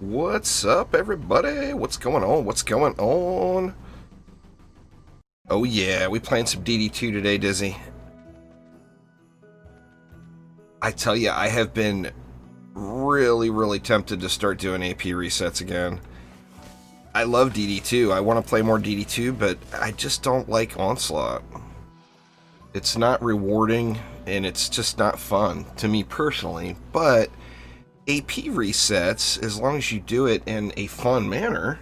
What's up, everybody? What's going on? What's going on? Oh yeah, we playing some DD2 today, Dizzy. I tell you, I have been really tempted to start doing AP resets again. I love DD2. I want to play more DD2, but I just don't like Onslaught. It's not rewarding, and it's just not fun to me personally, but AP resets, as long as you do it in a fun manner,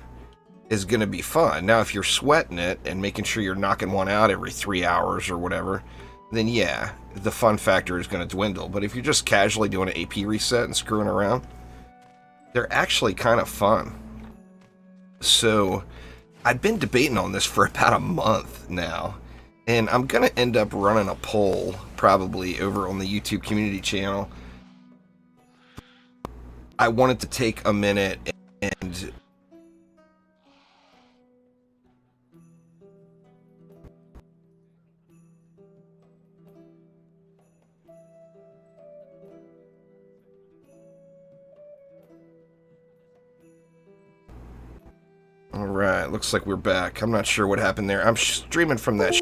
is going to be fun. Now, if you're sweating it and making sure you're knocking one out every 3 hours or whatever, then yeah, the fun factor is going to dwindle. But if you're just casually doing an AP reset and screwing around, they're actually kind of fun. So, I've been debating on this for about a month now, and I'm going to end up running a poll, probably over on the YouTube community channel. I wanted to take a minute and Alright, looks like we're back. I'm not sure what happened there. I'm streaming from that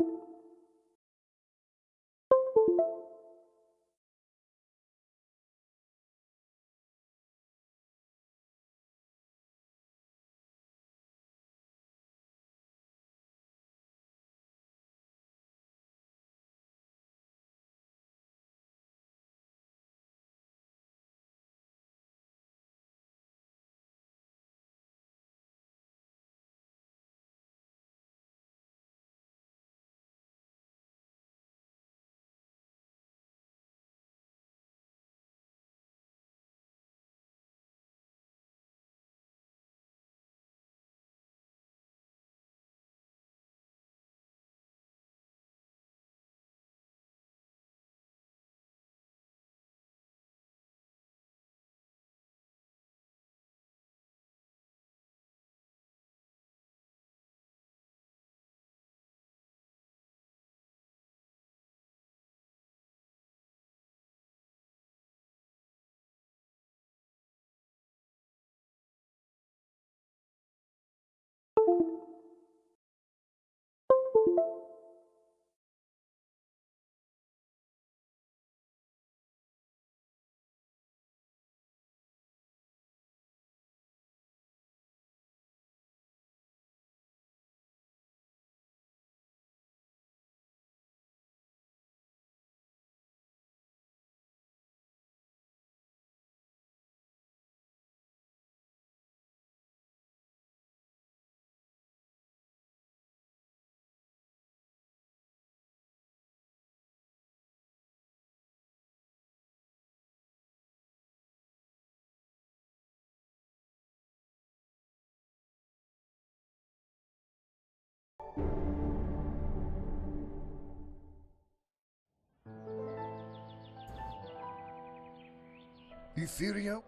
Etheria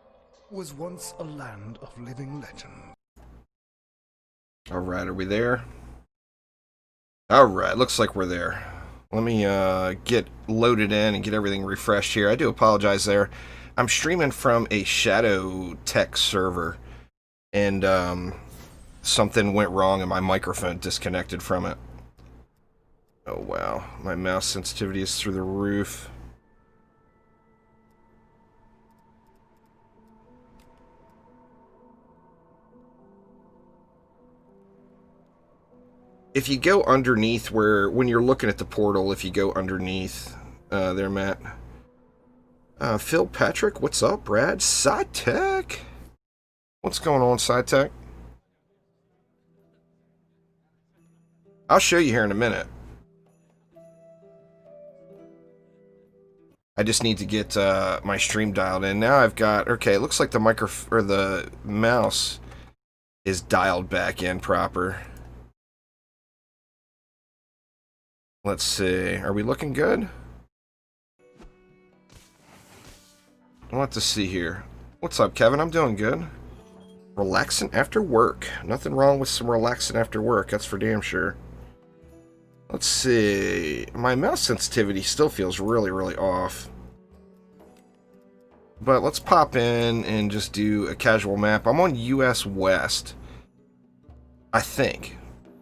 was once a land of living legend. Alright, are we there? Alright, looks like we're there. Let me get loaded in and get everything refreshed here. I do apologize there. I'm streaming from a Shadow Tech server, and something went wrong and my microphone disconnected from it. Oh wow, my mouse sensitivity is through the roof. If you go underneath when you're looking at the portal, if you go underneath, there, Matt. Phil Patrick, what's up, Brad? SciTech? What's going on, SciTech? I'll show you here in a minute. I just need to get my stream dialed in. Now I've got, okay, it looks like the mouse is dialed back in proper. Let's see. Are we looking good? I'll have to see here. What's up, Kevin? I'm doing good. Relaxing after work. Nothing wrong with some relaxing after work, that's for damn sure. Let's see. My mouse sensitivity still feels really off. But let's pop in and just do a casual map. I'm on US West, I think.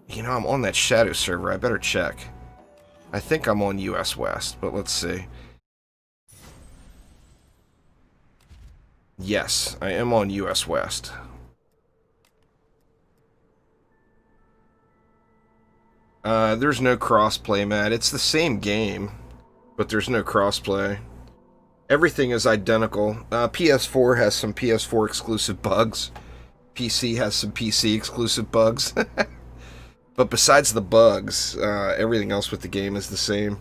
You know, I'm on that Shadow server. I better check. I think I'm on US West, but let's see. Yes, I am on US West. There's no crossplay, Matt. It's the same game, but there's no crossplay. Everything is identical. PS4 has some PS4 exclusive bugs. PC has some PC exclusive bugs. But besides the bugs, everything else with the game is the same.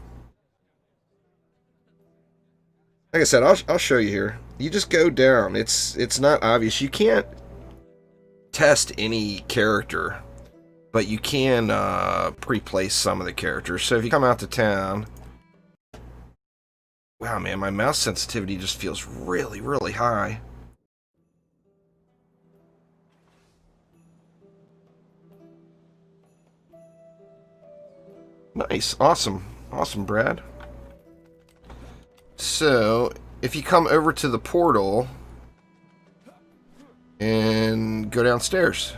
Like I said, I'll show you here. You just go down. It's not obvious. You can't test any character, but you can pre-place some of the characters. So if you come out to town... Wow, man, my mouse sensitivity just feels really, really high. Nice. Awesome. Awesome, Brad. So, if you come over to the portal and go downstairs,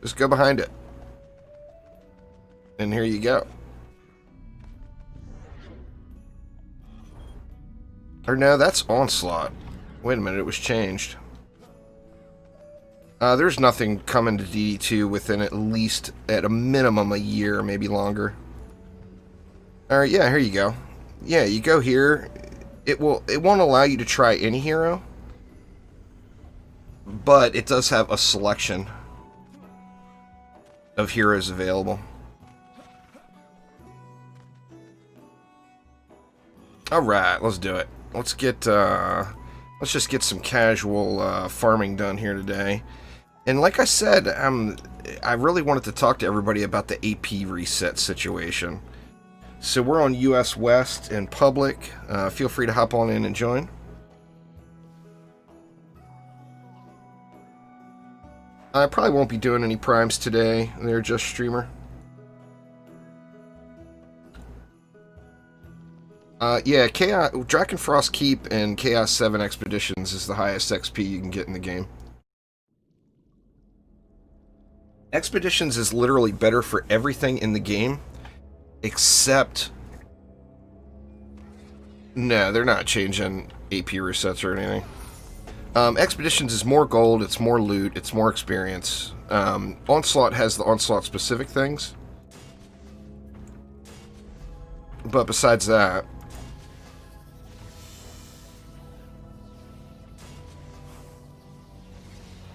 just go behind it. And here you go. Or no, that's Onslaught. Wait a minute, it was changed. There's nothing coming to DD2 within at least, at a minimum, a year, maybe longer. Alright, yeah, here you go. Yeah, you go here. It won't allow you to try any hero, but it does have a selection of heroes available. Alright, let's do it. Let's just get some casual farming done here today. And like I said, I really wanted to talk to everybody about the AP reset situation. So we're on US West in public. Feel free to hop on in and join. I probably won't be doing any primes today. They're just streamer. Yeah, Drakenfrost Keep and Chaos 7 Expeditions is the highest XP you can get in the game. Expeditions is literally better for everything in the game, except... No, they're not changing AP resets or anything. Expeditions is more gold, it's more loot, it's more experience. Onslaught has the Onslaught-specific things. But besides that...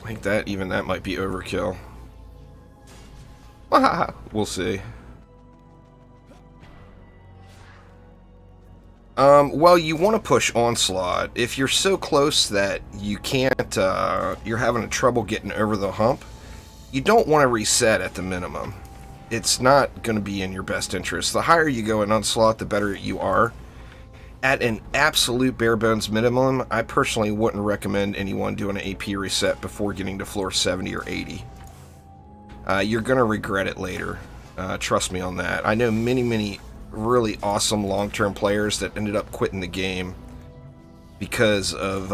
I think that might be overkill. We'll see. Well, you want to push Onslaught. If you're so close that you can't, you're having trouble getting over the hump, you don't want to reset at the minimum. It's not going to be in your best interest. The higher you go in Onslaught, the better you are. At an absolute bare bones minimum, I personally wouldn't recommend anyone doing an AP reset before getting to floor 70 or 80. You're going to regret it later. Trust me on that. I know many really awesome long-term players that ended up quitting the game because of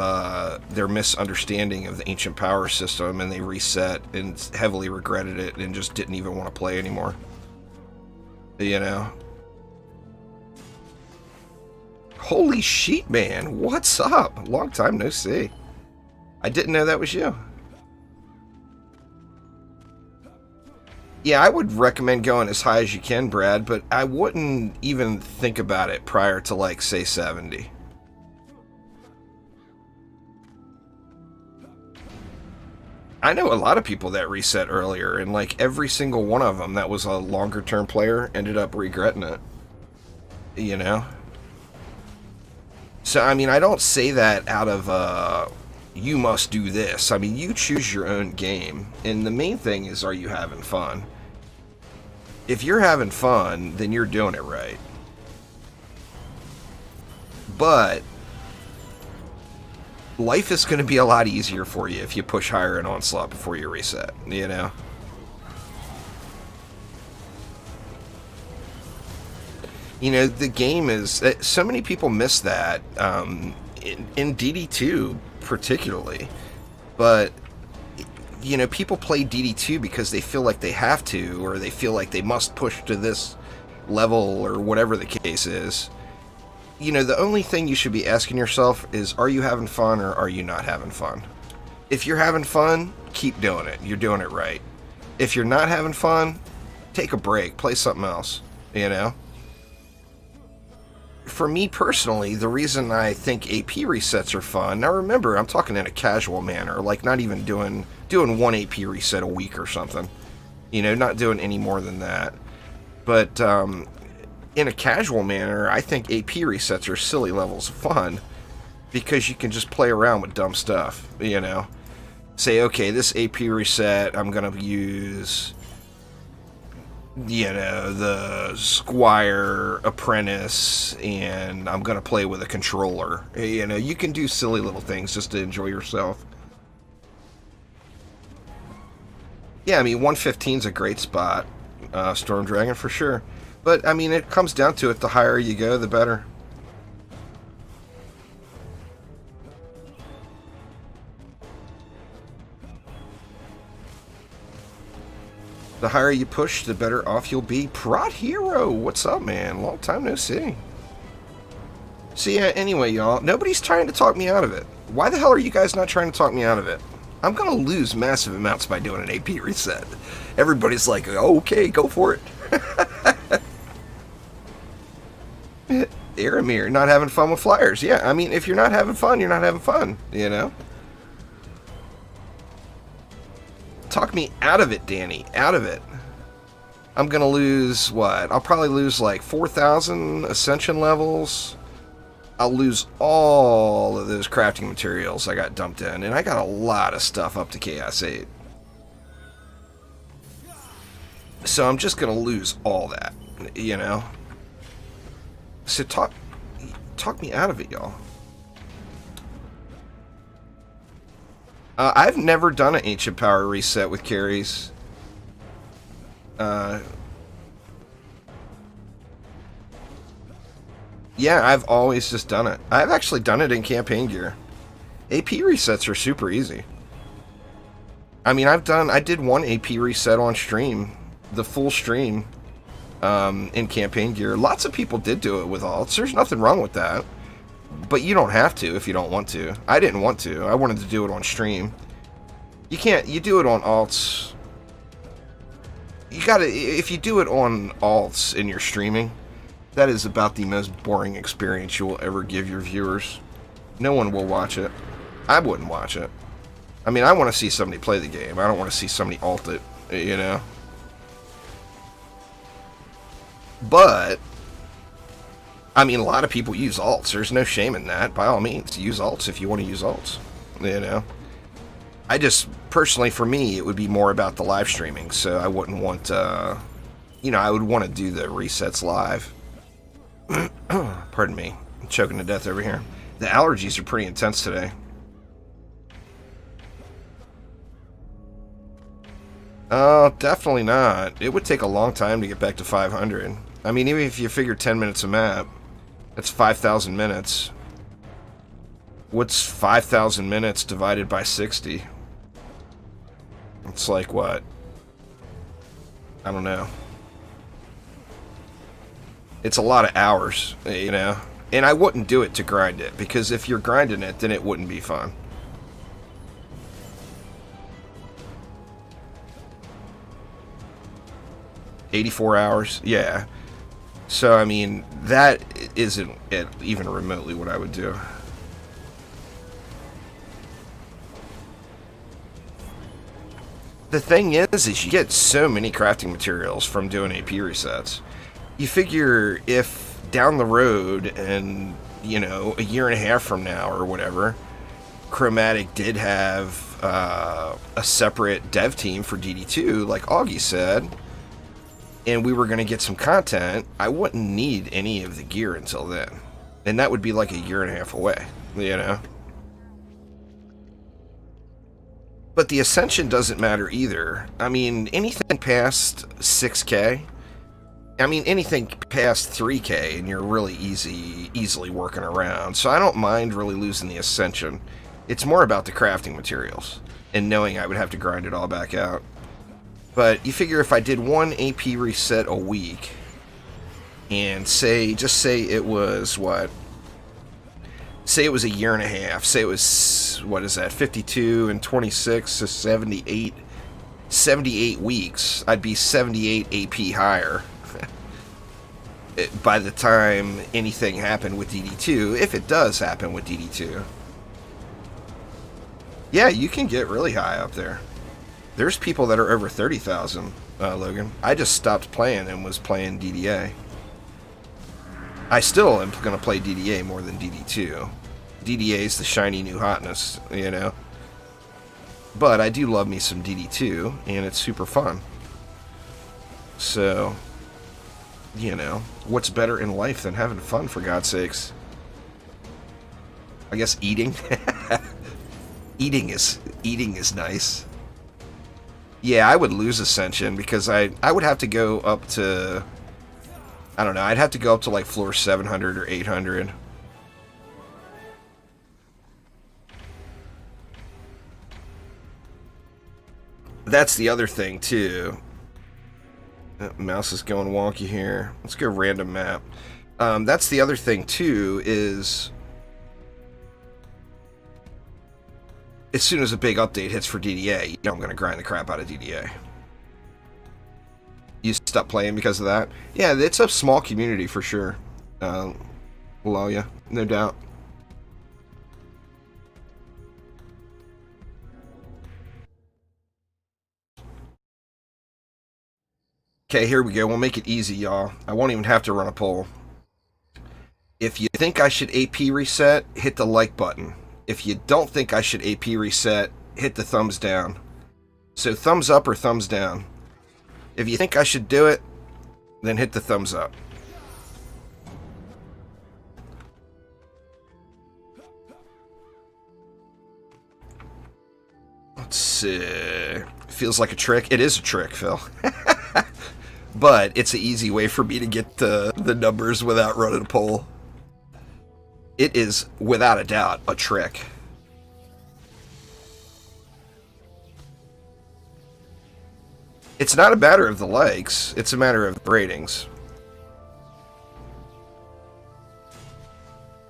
their misunderstanding of the ancient power system, and they reset and heavily regretted it and just didn't even want to play anymore. You know? Holy sheet, man. What's up? Long time no see. I didn't know that was you. Yeah, I would recommend going as high as you can, Brad, but I wouldn't even think about it prior to, like, say, 70. I know a lot of people that reset earlier, and, like, every single one of them that was a longer-term player ended up regretting it. You know? So, I mean, I don't say that out of, you must do this. I mean, you choose your own game, and the main thing is, are you having fun? If you're having fun, then you're doing it right. But life is going to be a lot easier for you if you push higher in Onslaught before you reset, you know? You know, the game is... So many people miss that. in DD2 particularly. But, you know, people play DD2 because they feel like they have to, or they feel like they must push to this level, or whatever the case is. You know, the only thing you should be asking yourself is, are you having fun or are you not having fun? If you're having fun, keep doing it. You're doing it right. If you're not having fun, take a break. Play something else, you know? For me personally, the reason I think AP resets are fun, now remember, I'm talking in a casual manner, like not even doing one AP reset a week or something. You know, not doing any more than that. But in a casual manner, I think AP resets are silly levels of fun because you can just play around with dumb stuff, you know? Say, okay, this AP reset, I'm going to use, you know, the Squire Apprentice, and I'm going to play with a controller. You know, you can do silly little things just to enjoy yourself. Yeah, I mean, 115 is a great spot. Storm Dragon for sure. But, I mean, it comes down to it. The higher you go, the better. The higher you push, the better off you'll be. Prot Hero, what's up, man? Long time no see. So, yeah, anyway, y'all, nobody's trying to talk me out of it. Why the hell are you guys not trying to talk me out of it? I'm going to lose massive amounts by doing an AP reset. Everybody's like, oh, okay, go for it. Aramir, not having fun with flyers. Yeah, I mean, if you're not having fun, you're not having fun, you know? Talk me out of it, Danny. Out of it. I'm going to lose, what? I'll probably lose like 4,000 Ascension levels. I'll lose all of those crafting materials I got dumped in. And I got a lot of stuff up to Chaos 8. So I'm just going to lose all that, you know? So talk me out of it, y'all. I've never done an Ancient Power reset with carries. Yeah, I've always just done it. I've actually done it in campaign gear. AP resets are super easy. I mean, I did one AP reset on stream, the full stream, in campaign gear. Lots of people did do it with alts. There's nothing wrong with that. But you don't have to if you don't want to. I didn't want to. I wanted to do it on stream. You do it on alts. If you do it on alts in your streaming, that is about the most boring experience you will ever give your viewers. No one will watch it. I wouldn't watch it. I mean, I want to see somebody play the game. I don't want to see somebody alt it, you know? But, I mean, a lot of people use alts. There's no shame in that. By all means, use alts if you want to use alts, you know? I just, personally, for me, it would be more about the live streaming, so I wouldn't want, you know, I would want to do the resets live. Pardon me. I'm choking to death over here. The allergies are pretty intense today. Oh, definitely not. It would take a long time to get back to 500. I mean, even if you figure 10 minutes a map, that's 5,000 minutes. What's 5,000 minutes divided by 60? It's like what? I don't know. It's a lot of hours, you know? And I wouldn't do it to grind it, because if you're grinding it, then it wouldn't be fun. $84 hours? Yeah. So, I mean, that isn't even remotely what I would do. The thing is you get so many crafting materials from doing AP resets. You figure if down the road and, you know, a year and a half from now or whatever, Chromatic did have a separate dev team for DD2, like Augie said, and we were going to get some content, I wouldn't need any of the gear until then. And that would be like a year and a half away, you know? But the Ascension doesn't matter either. I mean, anything past 6K, I mean, anything past 3k and you're really easily working around. So I don't mind really losing the Ascension. It's more about the crafting materials and knowing I would have to grind it all back out. But you figure if I did one AP reset a week, and just say it was what? Say it was a year and a half. Say it was, what is that, 52 and 26, so 78. 78 weeks. I'd be 78 AP higher by the time anything happened with DD2, if it does happen with DD2. Yeah, you can get really high up there. There's people that are over 30,000, Logan. I just stopped playing and was playing DDA. I still am going to play DDA more than DD2. DDA is the shiny new hotness, you know. But I do love me some DD2, and it's super fun. So, you know, what's better in life than having fun, for God's sakes? I guess eating. Eating is nice. Yeah, I would lose Ascension because I would have to go up to, I don't know, I'd have to go up to like floor 700 or 800. That's the other thing too. Mouse is going wonky here. Let's go random map. That's the other thing too, is as soon as a big update hits for DDA, you know I'm going to grind the crap out of DDA. You stop playing because of that? Yeah, it's a small community for sure. Well, yeah, no doubt. Okay, here we go. We'll make it easy, y'all. I won't even have to run a poll. If you think I should AP reset, hit the like button. If you don't think I should AP reset, hit the thumbs down. So thumbs up or thumbs down. If you think I should do it, then hit the thumbs up. Let's see. Feels like a trick. It is a trick, Phil. But it's an easy way for me to get the numbers without running a poll. It is, without a doubt, a trick. It's not a matter of the likes, it's a matter of the ratings.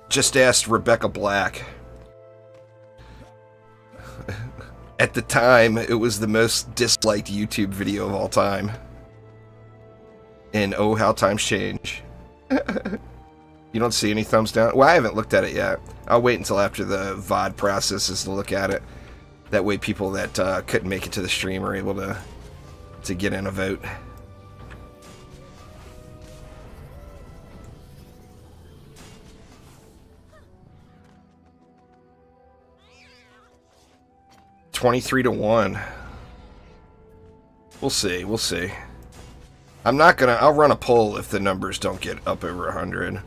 Just asked Rebecca Black. At the time, it was the most disliked YouTube video of all time. And oh, how times change. You don't see any thumbs down? Well, I haven't looked at it yet. I'll wait until after the VOD processes to look at it. That way people that couldn't make it to the stream are able to get in a vote. $23-1. We'll see, we'll see. I'll run a poll if the numbers don't get up over 100.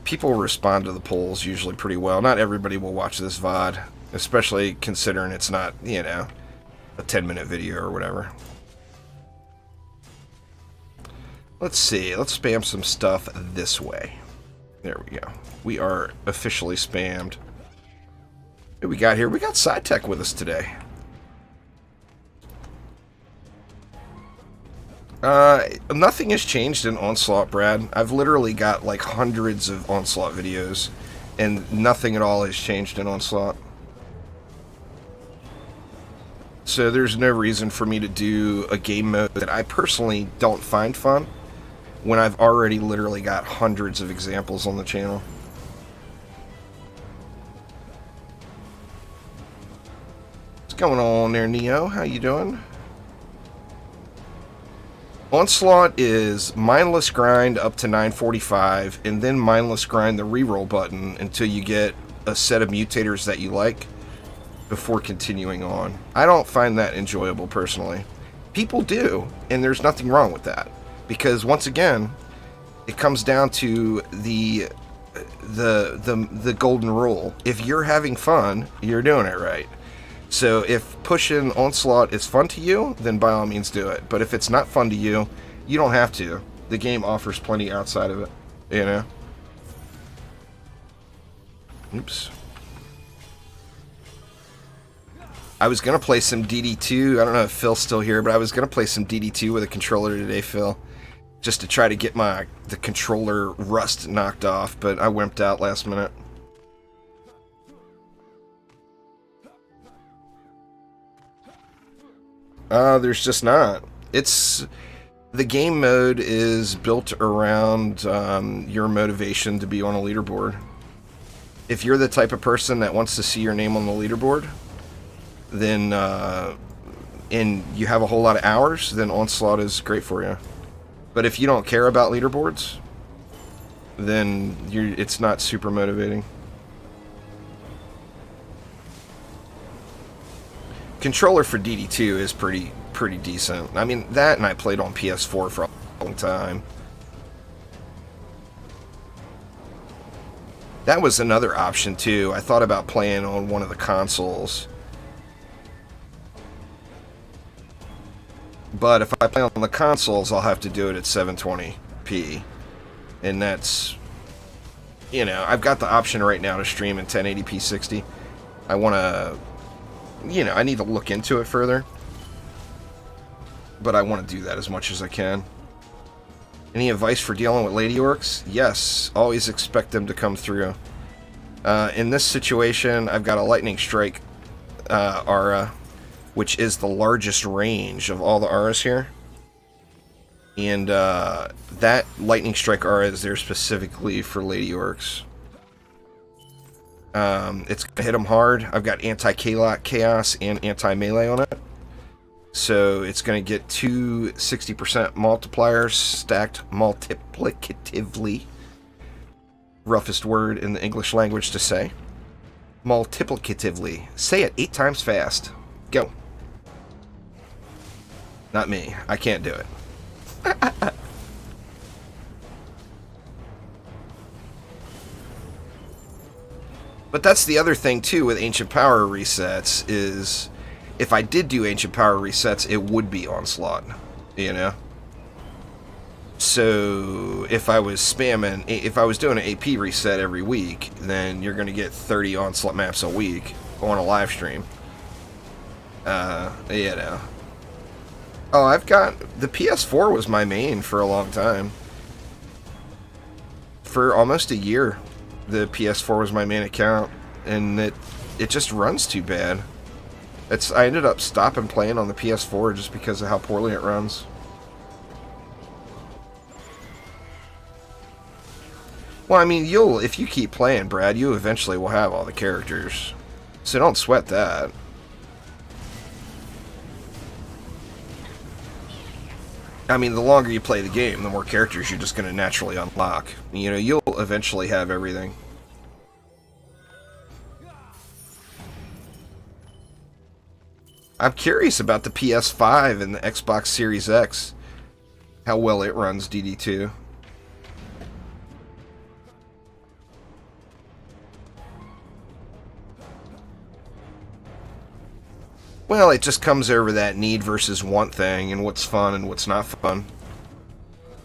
People respond to the polls usually pretty well. Not everybody will watch this VOD, especially considering it's not, you know, a 10-minute video or whatever. Let's see. Let's spam some stuff this way. There we go. We are officially spammed. What we got here? We got Side Tech with us today. Nothing has changed in Onslaught, Brad. I've literally got like hundreds of Onslaught videos, and nothing at all has changed in Onslaught. So there's no reason for me to do a game mode that I personally don't find fun, when I've already literally got hundreds of examples on the channel. What's going on there, Neo? How you doing? Onslaught is mindless grind up to 945, and then mindless grind the reroll button until you get a set of mutators that you like before continuing on. I don't find that enjoyable personally. People do, and there's nothing wrong with that, because once again, it comes down to the golden rule. If you're having fun, you're doing it right. So if pushing Onslaught is fun to you, then by all means do it. But if it's not fun to you, You don't have to. The game offers plenty outside of it, you know? Oops. I was going to play some DD2. I don't know if Phil's still here, but I was going to play some DD2 with a controller today, Phil. Just to try to get the controller rust knocked off, but I wimped out last minute. There's just not. The game mode is built around your motivation to be on a leaderboard. If you're the type of person that wants to see your name on the leaderboard, then and you have a whole lot of hours, then Onslaught is great for you. But if you don't care about leaderboards, then it's not super motivating. Controller for DD2 is pretty decent. I mean, that and I played on PS4 for a long time. That was another option too. I thought about playing on one of the consoles. But if I play on the consoles, I'll have to do it at 720p. And that's, you know, I've got the option right now to stream in 1080p 60. I want to, you know, I need to look into it further. But I want to do that as much as I can. Any advice for dealing with lady orcs? Yes, always expect them to come through. In this situation, I've got a lightning strike aura, which is the largest range of all the auras here. And that lightning strike aura is there specifically for lady orcs. It's going to hit them hard. I've got anti-chaos and anti-melee on it. So it's going to get two 60% multipliers stacked multiplicatively. Roughest word in the English language to say. Multiplicatively. Say it 8 times fast. Go. Not me. I can't do it. But that's the other thing too with Ancient Power resets is if I did do Ancient Power resets, it would be Onslaught, you know? So if I was if I was doing an AP reset every week, then you're going to get 30 Onslaught maps a week on a live stream. You know. Oh, I've got... The PS4 was my main for a long time. For almost a year, the PS4 was my main account, and it just runs too bad. I ended up stopping playing on the PS4 just because of how poorly it runs. Well, I mean, if you keep playing, Brad, you eventually will have all the characters. So don't sweat that. I mean, the longer you play the game, the more characters you're just going to naturally unlock. You know, you'll eventually have everything. I'm curious about the PS5 and the Xbox Series X. How well it runs DD2. Well, it just comes over that need versus want thing and what's fun and what's not fun.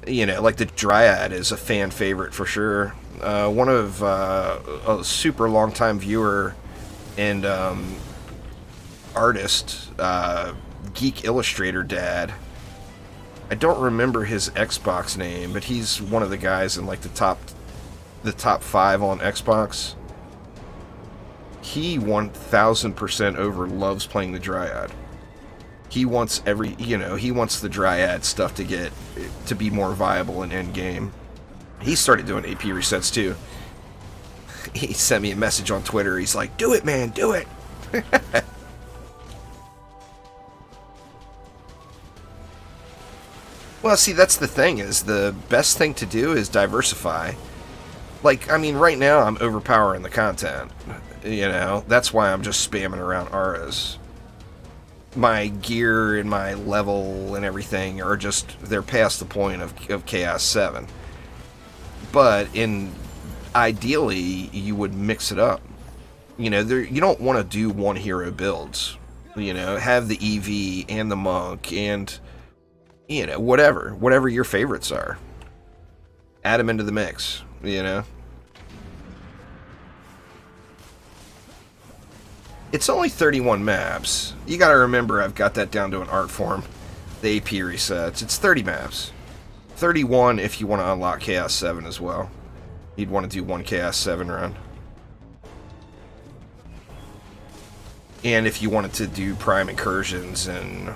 You know, like the Dryad is a fan favorite for sure. One of a super long time viewer and artist, Geek Illustrator Dad. I don't remember his Xbox name, but he's one of the guys in like the top 5 on Xbox. He 1000% over loves playing the Dryad. He wants he wants the Dryad stuff to be more viable in endgame. He started doing AP resets too. He sent me a message on Twitter. He's like, "Do it, man, do it." Well, see, that's the thing, is the best thing to do is diversify. Like, I mean, right now I'm overpowering the content. You know, that's why I'm just spamming around auras. My gear and my level and everything are they're past the point of Chaos 7. But ideally, you would mix it up. You know, you don't want to do one hero builds. You know, have the EV and the monk and, You know, whatever your favorites are. Add them into the mix, you know. It's only 31 maps. You gotta remember I've got that down to an art form. The AP resets. It's 30 maps. 31 if you want to unlock Chaos 7 as well. You'd want to do one Chaos 7 run. And if you wanted to do prime incursions and,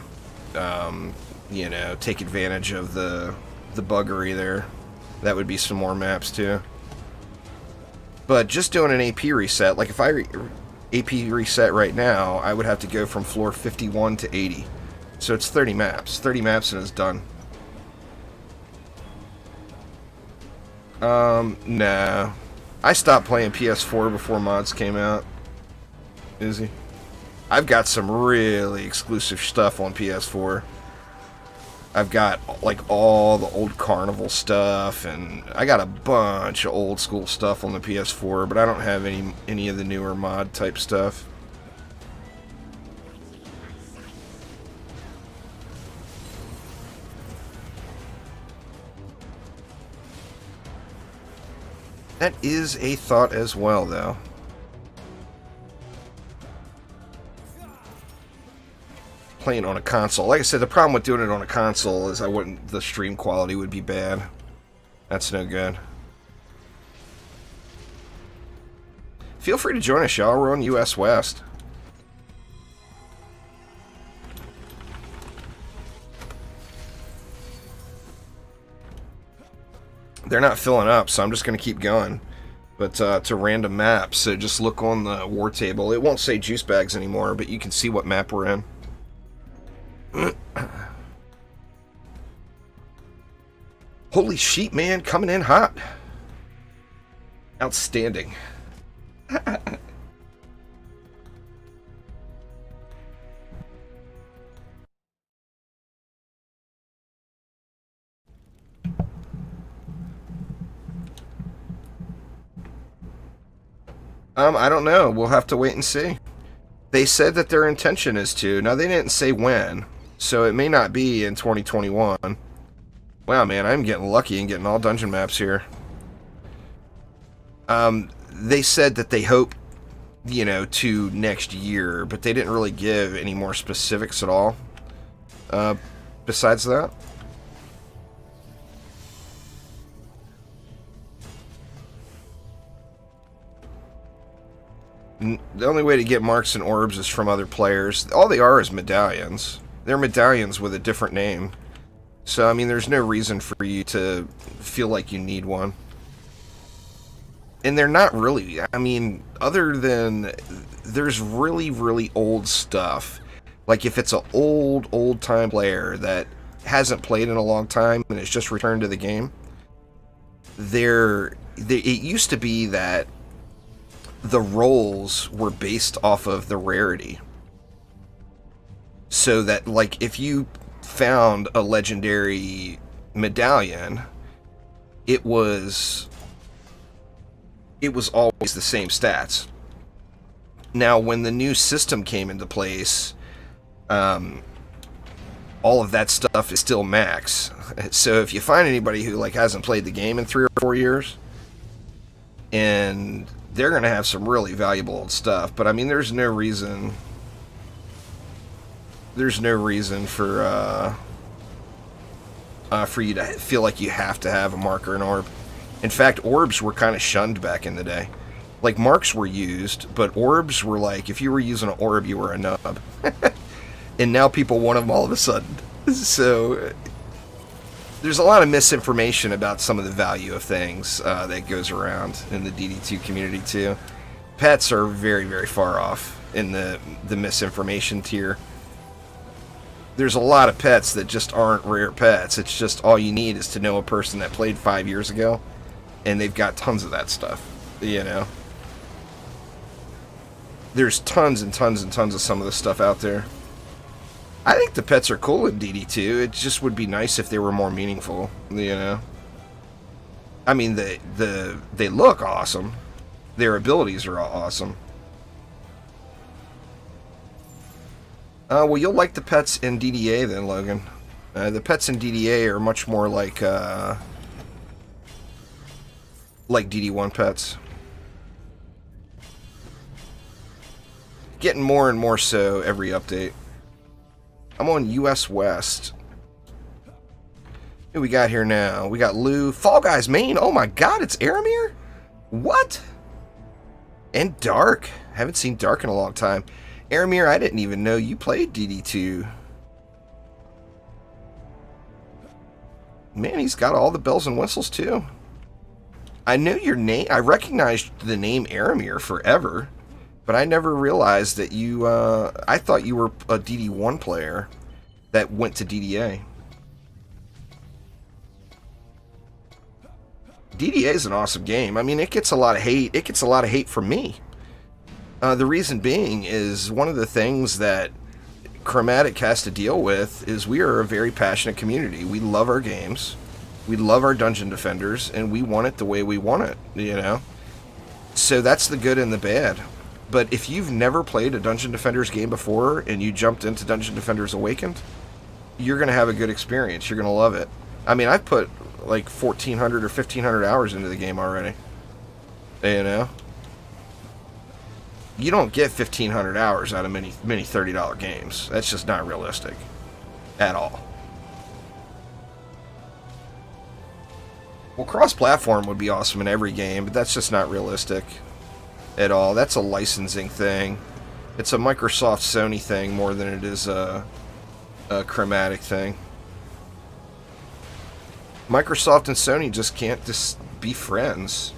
you know, take advantage of the buggery there, that would be some more maps too. But just doing an AP reset, like if I AP reset right now, I would have to go from floor 51 to 80. So it's 30 maps. 30 maps and it's done. Nah. I stopped playing PS4 before mods came out. Izzy. I've got some really exclusive stuff on PS4. I've got, like, all the old Carnival stuff, and I got a bunch of old school stuff on the PS4, but I don't have any of the newer mod type stuff. That is a thought as well, though. Playing on a console. Like I said, the problem with doing it on a console is the stream quality would be bad. That's no good. Feel free to join us, y'all. We're on US West. They're not filling up, so I'm just going to keep going. But to random maps, so just look on the war table. It won't say juice bags anymore, but you can see what map we're in. Holy sheep, man, coming in hot. Outstanding. I don't know. We'll have to wait and see. They said that their intention is to. Now, they didn't say when, so it may not be in 2021. Wow, man, I'm getting lucky and getting all dungeon maps here. They said that they hope, you know, to next year, but they didn't really give any more specifics at all. Besides that. The only way to get marks and orbs is from other players. All they are is medallions. They're medallions with a different name. So, I mean, there's no reason for you to feel like you need one. And they're not really. I mean, other than there's really, really old stuff. Like if it's an old-time player that hasn't played in a long time and it's just returned to the game, it used to be that the rolls were based off of the rarity. So that, like, if you found a legendary medallion, it was always the same stats. Now, when the new system came into place, all of that stuff is still max. So if you find anybody who, like, hasn't played the game in 3 or 4 years, and they're going to have some really valuable old stuff. But, I mean, there's no reason for you to feel like you have to have a mark or an orb. In fact, orbs were kind of shunned back in the day. Like, marks were used, but orbs were like, if you were using an orb, you were a nub. And now people want them all of a sudden. So there's a lot of misinformation about some of the value of things that goes around in the DD2 community too. Pets are very, very far off in the misinformation tier. There's a lot of pets that just aren't rare pets. It's just all you need is to know a person that played 5 years ago, and they've got tons of that stuff, you know. There's tons and tons and tons of some of the stuff out there. I think the pets are cool in DD2. It just would be nice if they were more meaningful, you know. I mean, they look awesome. Their abilities are awesome. Well, you'll like the pets in DDA then, Logan. The pets in DDA are much more like DD1 pets. Getting more and more so every update. I'm on US West. Who we got here now? We got Lou. Fall Guys main. Oh my god, it's Aramir? What? And Dark. Haven't seen Dark in a long time. Aramir, I didn't even know you played DD2. Man, he's got all the bells and whistles too. I knew your name. I recognized the name Aramir forever, but I never realized that you. I thought you were a DD1 player that went to DDA. DDA is an awesome game. I mean, it gets a lot of hate. It gets a lot of hate from me. The reason being is one of the things that Chromatic has to deal with is we are a very passionate community. We love our games. We love our Dungeon Defenders, and we want it the way we want it, you know? So that's the good and the bad. But if you've never played a Dungeon Defenders game before and you jumped into Dungeon Defenders Awakened, you're going to have a good experience. You're going to love it. I mean, I've put like 1,400 or 1,500 hours into the game already. You know? You don't get 1,500 hours out of many $30 games. That's just not realistic. At all. Well, cross-platform would be awesome in every game, but that's just not realistic at all. That's a licensing thing. It's a Microsoft Sony thing more than it is a Chromatic thing. Microsoft and Sony just can't just be friends.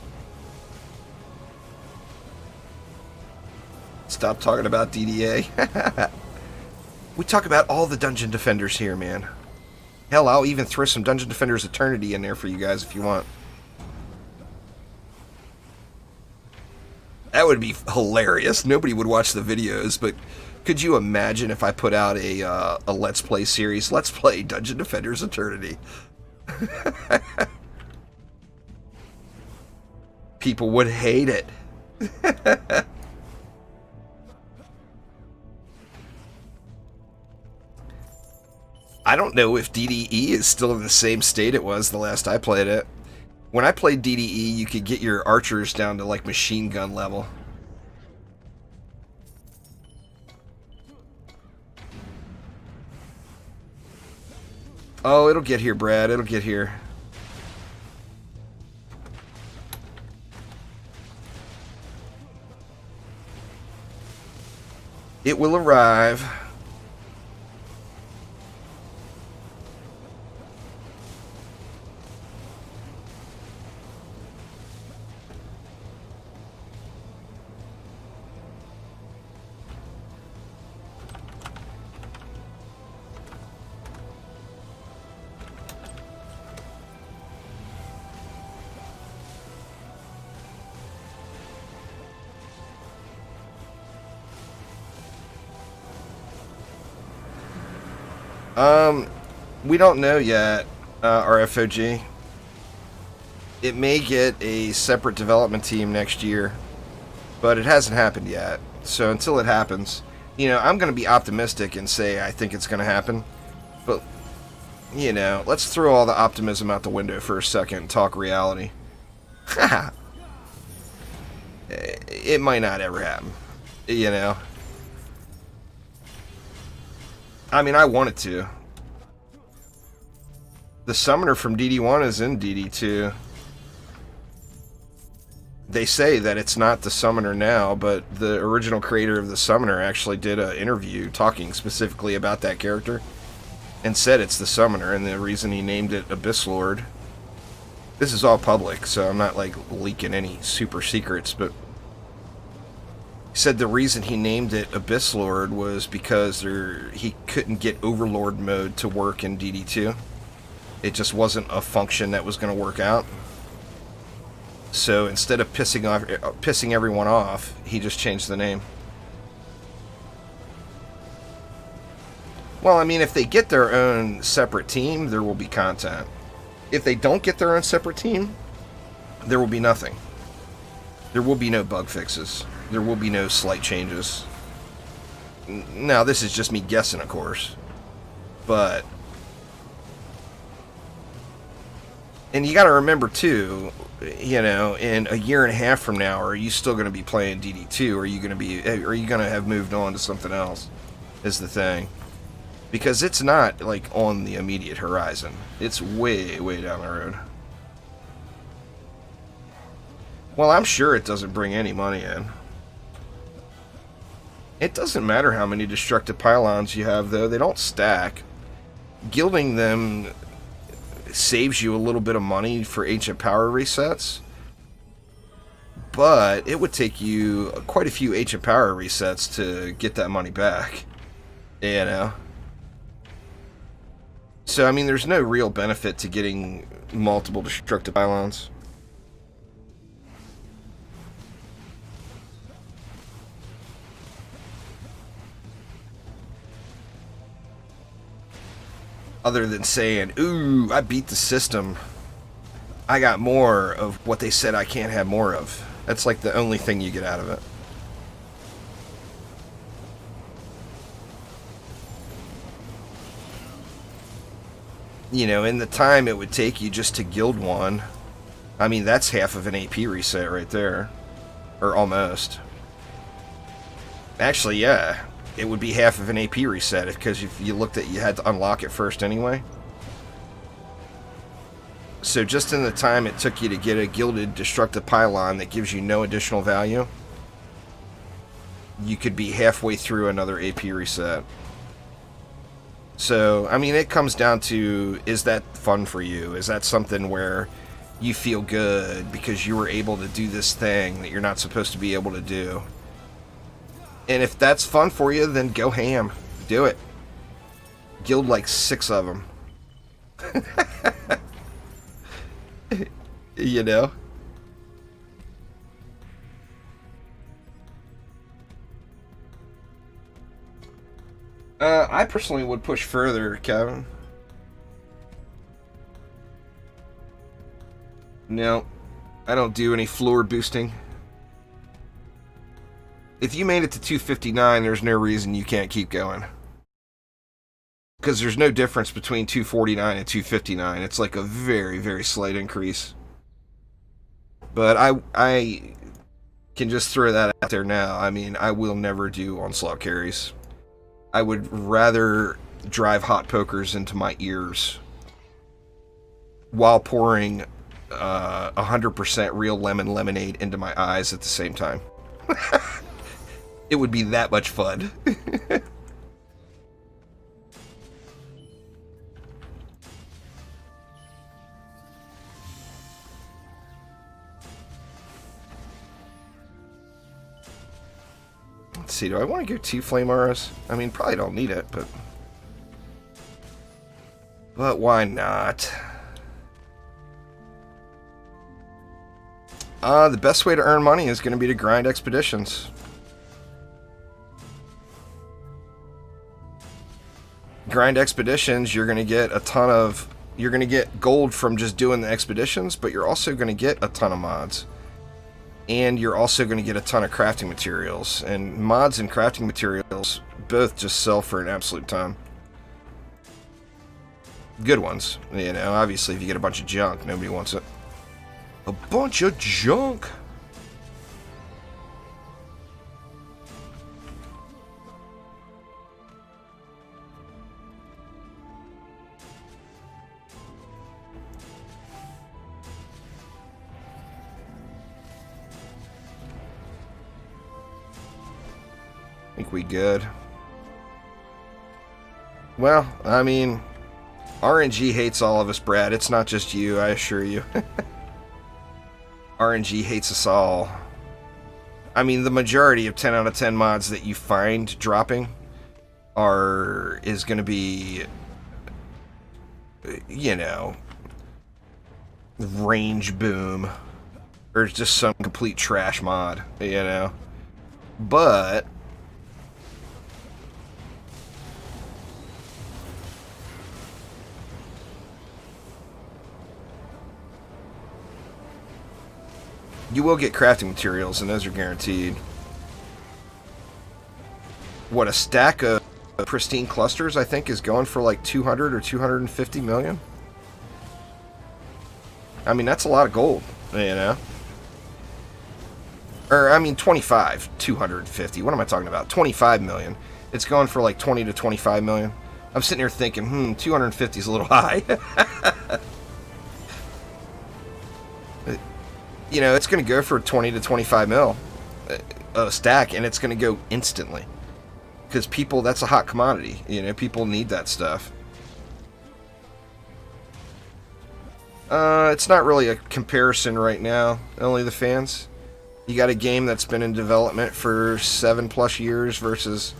Stop talking about DDA. We talk about all the Dungeon Defenders here, man. Hell, I'll even throw some Dungeon Defenders Eternity in there for you guys if you want. That would be hilarious. Nobody would watch the videos, but could you imagine if I put out a Let's Play series? Let's Play Dungeon Defenders Eternity. People would hate it. I don't know if DDE is still in the same state it was the last I played it. When I played DDE, you could get your archers down to like machine gun level. Oh, it'll get here, Brad. It'll get here. It will arrive. We don't know yet, RFOG. It may get a separate development team next year, but it hasn't happened yet. So until it happens, you know, I'm going to be optimistic and say I think it's going to happen. But, you know, let's throw all the optimism out the window for a second and talk reality. It might not ever happen, you know. I mean, I want it to. The summoner from DD1 is in DD2. They say that it's not the summoner now, but the original creator of the summoner actually did an interview talking specifically about that character and said it's the summoner, and the reason he named it Abyss Lord. This is all public, so I'm not like leaking any super secrets, but he said the reason he named it Abyss Lord was because he couldn't get Overlord mode to work in DD2. It wasn't a function that was going to work out. So instead of pissing everyone off, he just changed the name. Well, I mean, if they get their own separate team, there will be content. If they don't get their own separate team, there will be nothing. There will be no bug fixes. There will be no slight changes. Now, this is just me guessing, of course. But And you got to remember too, you know, in a year and a half from now, are you still going to be playing DD2? Or are you going to be? Are you going to have moved on to something else? Is the thing, because it's not like on the immediate horizon. It's way, way down the road. Well, I'm sure it doesn't bring any money in. It doesn't matter how many destructive pylons you have, though. They don't stack. Gilding them saves you a little bit of money for ancient power resets, but it would take you quite a few ancient power resets to get that money back, you know. So I mean, there's no real benefit to getting multiple destructive pylons. Other than saying, ooh, I beat the system. I got more of what they said I can't have more of. That's like the only thing you get out of it. You know, in the time it would take you just to guild one, I mean, that's half of an AP reset right there. Or almost. Actually, yeah. It would be half of an AP reset, because if you looked at, you had to unlock it first anyway. So just in the time it took you to get a gilded destructive pylon that gives you no additional value, you could be halfway through another AP reset. So, I mean, it comes down to, is that fun for you? Is that something where you feel good because you were able to do this thing that you're not supposed to be able to do? And if that's fun for you, then go ham. Do it. Guild like 6 of them. You know? I personally would push further, Kevin. No, I don't do any floor boosting. If you made it to 259, there's no reason you can't keep going. Because there's no difference between 249 and 259. It's like a very, very slight increase. But I can just throw that out there now. I mean, I will never do onslaught carries. I would rather drive hot pokers into my ears while pouring 100% real lemon lemonade into my eyes at the same time. It would be that much fun. Let's see, do I want to go 2 flame auras? I mean, probably don't need it, but why not? The best way to earn money is going to be to grind expeditions. Grind expeditions, you're going to get a ton of... You're going to get gold from just doing the expeditions, but you're also going to get a ton of mods. And you're also going to get a ton of crafting materials. And mods and crafting materials both just sell for an absolute ton. Good ones. You know, obviously if you get a bunch of junk, nobody wants it. A bunch of junk! I think we good. Well, I mean, RNG hates all of us, Brad. It's not just you, I assure you. RNG hates us all. I mean, the majority of 10 out of 10 mods that you find dropping is going to be, you know, range boom, or just some complete trash mod, you know. But you will get crafting materials, and those are guaranteed. What, a stack of pristine clusters, I think, is going for like 200 or 250 million? I mean, that's a lot of gold, you know? Or, I mean, 25, 250. What am I talking about? 25 million. It's going for like 20 to 25 million. I'm sitting here thinking, 250 is a little high. You know, it's going to go for 20 to 25 mil a stack, and it's going to go instantly. Because people, that's a hot commodity. You know, people need that stuff. It's not really a comparison right now, only the fans. You got a game that's been in development for 7+ years versus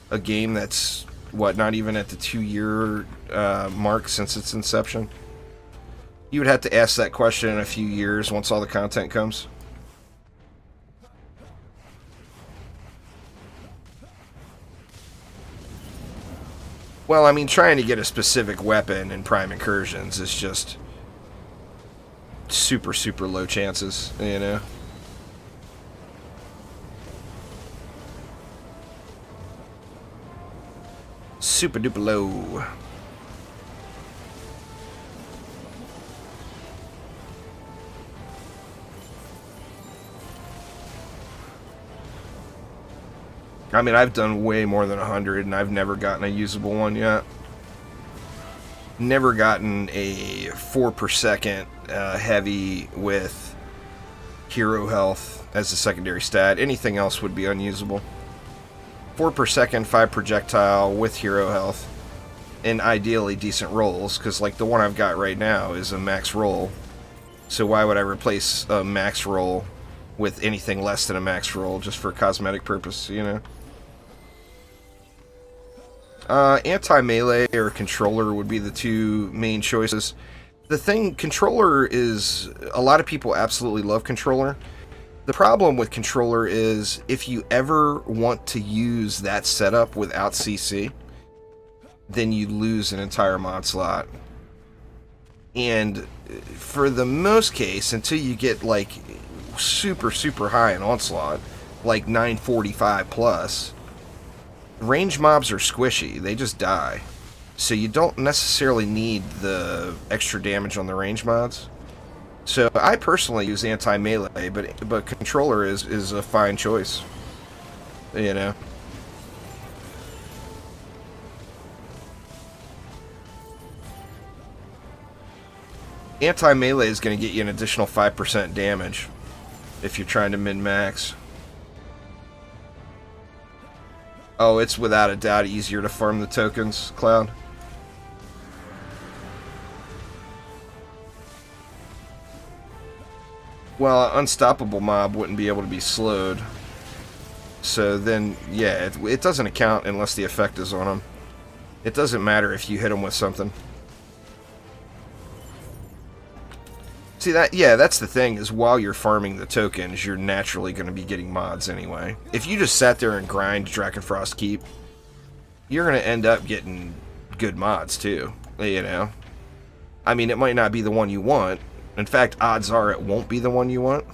a game that's, what, not even at the 2-year mark since its inception. You would have to ask that question in a few years once all the content comes. Well, I mean, trying to get a specific weapon in Prime Incursions is just super, super low chances, you know? Super duper low. I mean, I've done way more than 100, and I've never gotten a usable one yet. Never gotten a 4 per second heavy with hero health as a secondary stat. Anything else would be unusable. 4 per second, 5 projectile with hero health, and ideally decent rolls, because like the one I've got right now is a max roll. So why would I replace a max roll with anything less than a max roll just for cosmetic purpose, you know? Anti-melee or controller would be the two main choices. The thing, controller is, a lot of people absolutely love controller. The problem with controller is if you ever want to use that setup without CC, then you lose an entire mod slot. And for the most case, until you get like super, super high in onslaught, like 945 plus, range mobs are squishy. They just die. So you don't necessarily need the extra damage on the range mods. So I personally use anti-melee, but controller is a fine choice. You know. Anti-melee is going to get you an additional 5% damage if you're trying to min-max. Oh, it's without a doubt easier to farm the tokens, Cloud. Well, Unstoppable Mob wouldn't be able to be slowed. So then, yeah, it doesn't account unless the effect is on them. It doesn't matter if you hit them with something. See, that's the thing, is while you're farming the tokens, you're naturally going to be getting mods anyway. If you just sat there and grind Drakenfrost Keep, you're going to end up getting good mods too, you know? I mean, it might not be the one you want. In fact, odds are it won't be the one you want.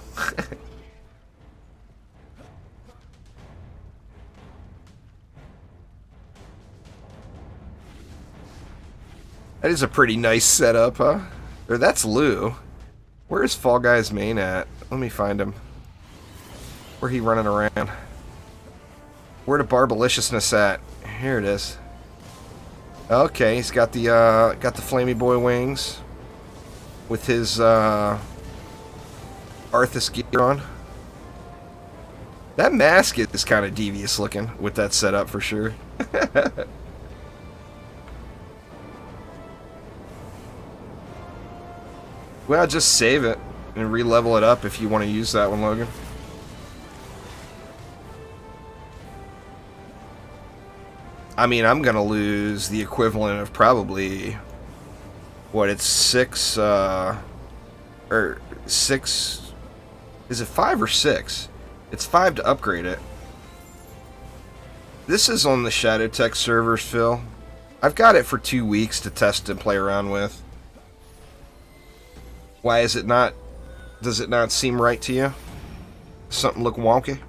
That is a pretty nice setup, huh? Or that's Lou. Where's Fall Guy's main at? Let me find him. Where he running around? Where the Barbaliciousness at? Here it is. Okay, he's got the Flamey Boy wings with his Arthas gear on. That mask is kind of devious looking with that setup for sure. Well, just save it and re-level it up if you want to use that one, Logan. I mean, I'm going to lose the equivalent of probably, what, it's 6, or 6, is it 5 or 6? It's 5 to upgrade it. This is on the Shadow Tech servers, Phil. I've got it for 2 weeks to test and play around with. Why is it not? Does it not seem right to you? Something look wonky?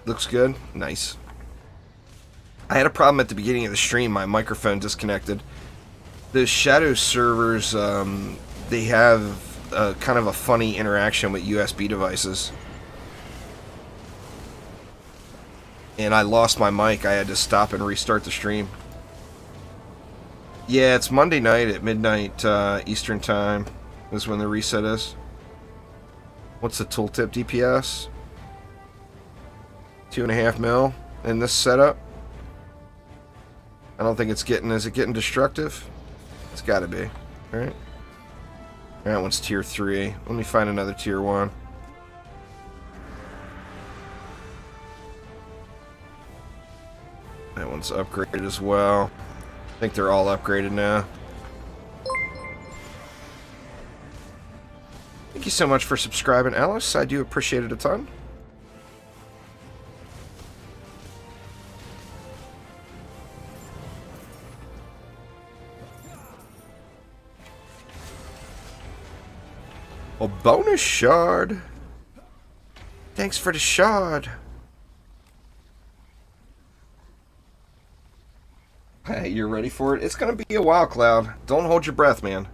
Looks good? Nice. I had a problem at the beginning of the stream. My microphone disconnected. The Shadow servers, they have kind of a funny interaction with USB devices. And I lost my mic. I had to stop and restart the stream. Yeah, it's Monday night at midnight Eastern Time is when the reset is. What's the tooltip DPS? 2.5 mil in this setup. I don't think it's getting... Is it getting destructive? It's gotta be. Alright. That one's tier 3. Let me find another tier 1. That one's upgraded as well. I think they're all upgraded now. Thank you so much for subscribing, Alice. I do appreciate it a ton. A bonus shard. Thanks for the shard. Hey, you're ready for it? It's gonna be a while, Cloud. Don't hold your breath, man.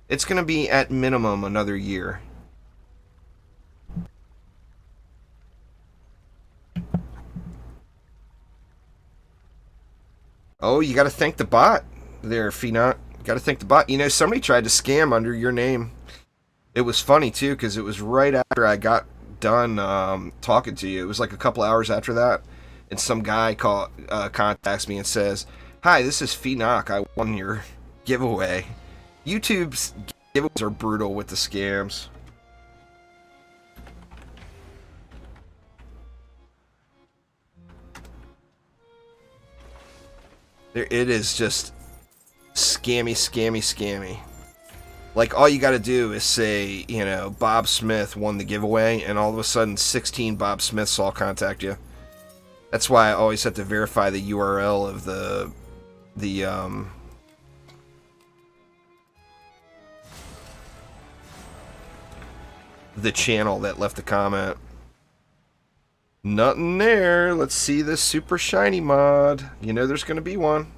It's gonna be at minimum another year. Oh, you gotta thank the bot there, Phenot. Gotta thank the bot. You know, somebody tried to scam under your name. It was funny, too, because it was right after I got done talking to you. It was like a couple hours after that. And some guy contacts me and says, "Hi, this is Phenot. I won your giveaway." YouTube's giveaways are brutal with the scams. It is just scammy, scammy, scammy. Like, all you gotta do is say, you know, Bob Smith won the giveaway, and all of a sudden 16 Bob Smiths all contact you. That's why I always have to verify the URL of the channel that left the comment. Nothing there. Let's see this super shiny mod. You know there's gonna be one.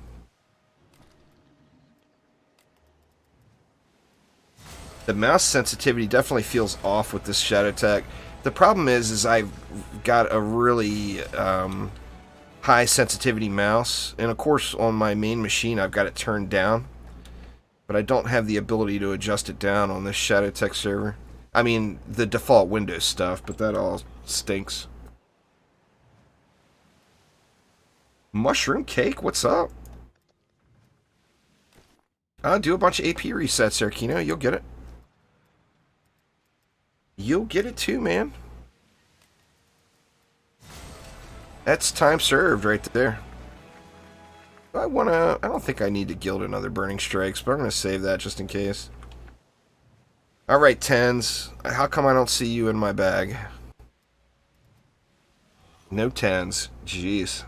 The mouse sensitivity definitely feels off with this Shadow Tech. The problem is I've got a really high sensitivity mouse, and of course on my main machine I've got it turned down, but I don't have the ability to adjust it down on this Shadow Tech server. I mean, the default Windows stuff, but that all stinks. Mushroom Cake, what's up? Do a bunch of AP resets there, Kino. You'll get it. You'll get it too, man. That's time served right there. I don't think I need to guild another Burning Strikes, but I'm going to save that just in case. Alright, tens. How come I don't see you in my bag? No tens. Jeez.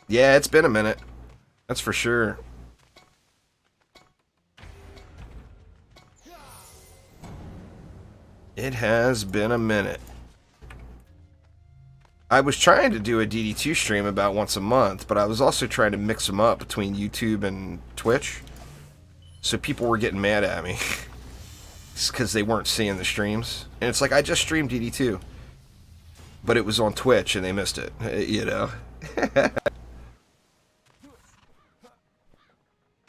Yeah, it's been a minute. That's for sure. It has been a minute. I was trying to do a DD2 stream about once a month, but I was also trying to mix them up between YouTube and Twitch. So people were getting mad at me. It's because they weren't seeing the streams. And it's like, I just streamed DD2. But it was on Twitch and they missed it, you know.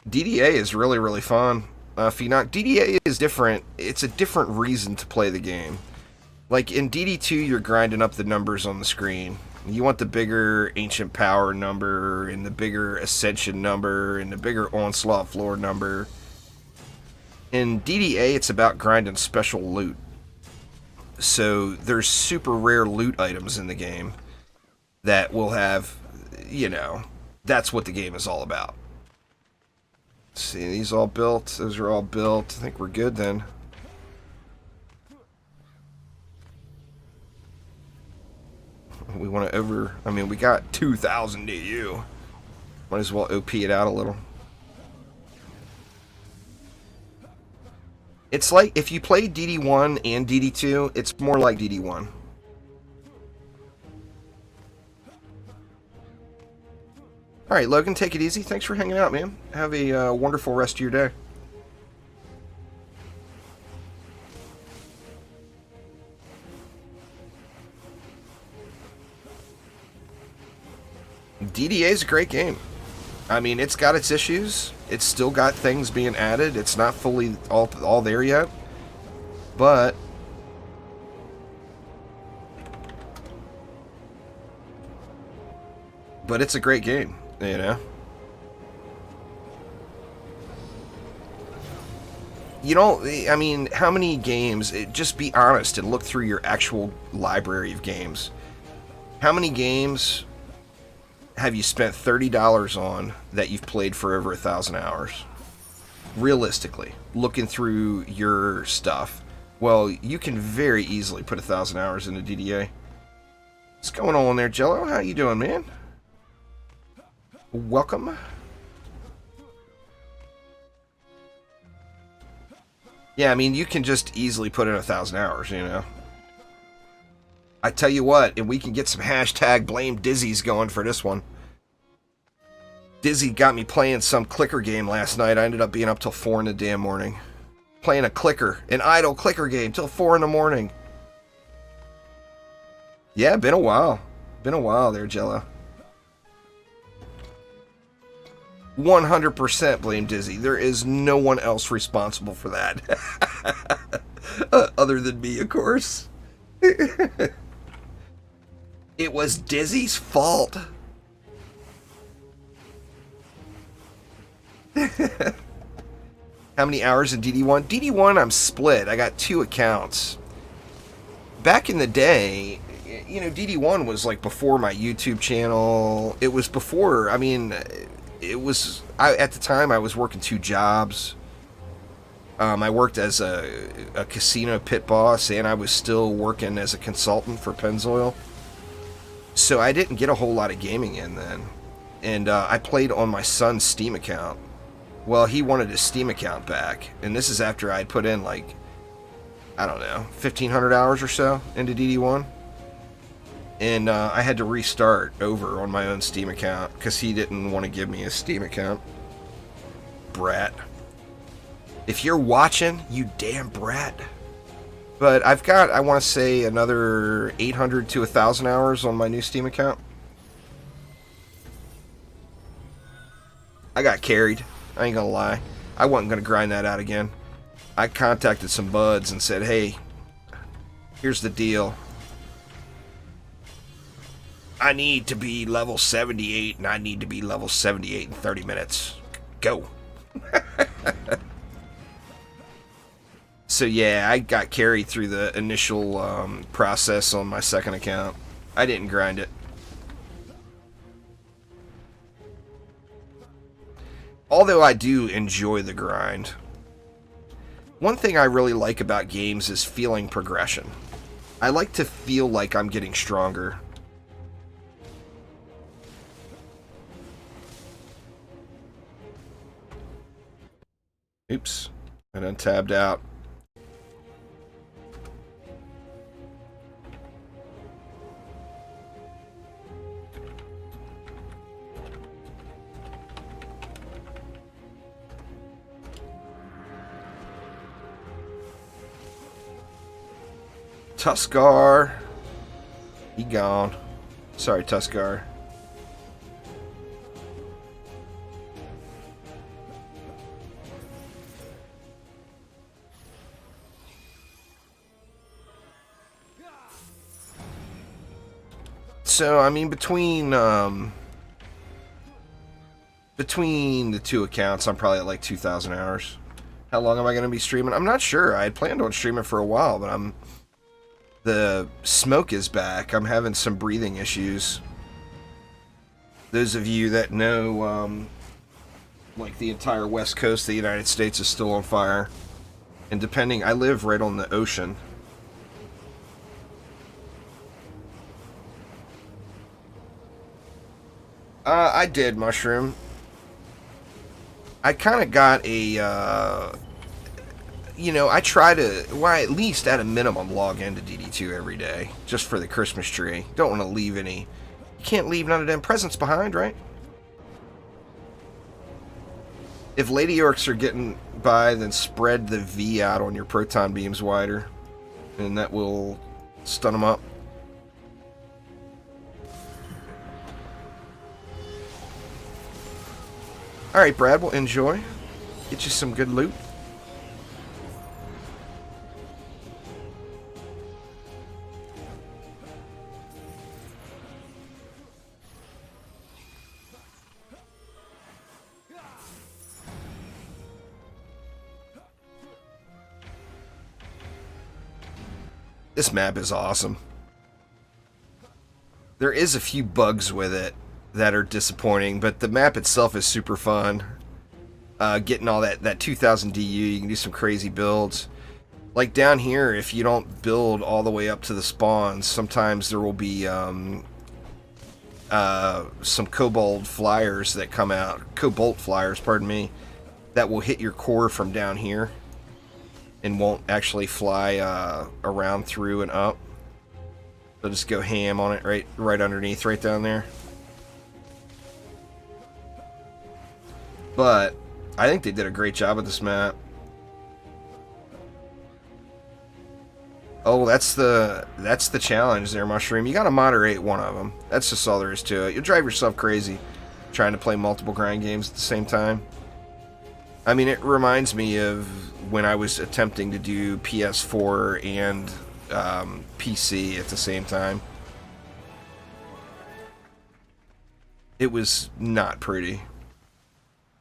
DDA is really, really fun. Phenot, DDA is different. It's a different reason to play the game. Like in DD2, you're grinding up the numbers on the screen. You want the bigger Ancient Power number, and the bigger Ascension number, and the bigger Onslaught Floor number. In DDA, it's about grinding special loot. So there's super rare loot items in the game that will have, you know, that's what the game is all about. See, these all built. Those are all built. I think we're good then. We want to I mean, we got 2,000 DU. Might as well OP it out a little. It's like, if you play DD1 and DD2, it's more like DD1. All right, Logan, take it easy. Thanks for hanging out, man. Have a wonderful rest of your day. DDA is a great game. I mean, it's got its issues. It's still got things being added. It's not fully all there yet. But it's a great game, you know? You know, I mean, how many games, just be honest and look through your actual library of games. How many games have you spent $30 on that you've played for over 1,000 hours? Realistically, looking through your stuff, well, you can very easily put 1,000 hours into DDA. What's going on there, Jello? How you doing, man? Welcome. Yeah, I mean, you can just easily put in 1,000 hours, you know. I tell you what, and we can get some hashtag blame Dizzy's going for this one. Dizzy got me playing some clicker game last night. I ended up being up till 4 in the damn morning. Playing a clicker, an idle clicker game till 4 in the morning. Yeah, been a while. Been a while there, Jello. 100% blame Dizzy. There is no one else responsible for that. Other than me, of course. It was Dizzy's fault. How many hours in DD1? DD1, I'm split. I got 2 accounts. Back in the day, you know, DD1 was like before my YouTube channel. It was before, I mean, it was, at the time I was working 2 jobs. I worked as a casino pit boss, and I was still working as a consultant for Pennzoil. So I didn't get a whole lot of gaming in then. And I played on my son's Steam account. Well, he wanted his Steam account back. And this is after I'd put in, like, I don't know, 1,500 hours or so into DD1. And I had to restart over on my own Steam account because he didn't want to give me a Steam account. Brat. If you're watching, you damn brat. But I've got, I want to say, another 800 to 1,000 hours on my new Steam account. I got carried. I ain't gonna lie. I wasn't gonna grind that out again. I contacted some buds and said, hey, here's the deal. I need to be level 78, and I need to be level 78 in 30 minutes. Go. So yeah, I got carried through the initial process on my second account. I didn't grind it. Although I do enjoy the grind. One thing I really like about games is feeling progression. I like to feel like I'm getting stronger. Oops, I done tabbed out. Tuskar. He gone. Sorry, Tuskar. So, I mean, between the 2 accounts, I'm probably at like 2,000 hours. How long am I going to be streaming? I'm not sure. I had planned on streaming for a while, but the smoke is back. I'm having some breathing issues. Those of you that know, like the entire west coast of the United States is still on fire. And depending, I live right on the ocean. I did, Mushroom. I kind of got a, you know, I try to, well, at least at a minimum, log into DD2 every day, just for the Christmas tree. Don't want to leave any, you can't leave none of them presents behind, right? If Lady Orcs are getting by, then spread the V out on your proton beams wider, and that will stun them up. Alright, Brad, well, enjoy. Get you some good loot. This map is awesome. There is a few bugs with it that are disappointing, but the map itself is super fun. Getting all that 2000 DU, you can do some crazy builds. Like down here, if you don't build all the way up to the spawns, sometimes there will be some cobalt flyers that come out. Cobalt flyers, pardon me, that will hit your core from down here and won't actually fly around through and up. So just go ham on it right underneath, right down there. But I think they did a great job with this map. Oh, that's the challenge there, Mushroom. You gotta moderate one of them. That's just all there is to it. You'll drive yourself crazy trying to play multiple grind games at the same time. I mean, it reminds me of when I was attempting to do PS4 and PC at the same time. It was not pretty.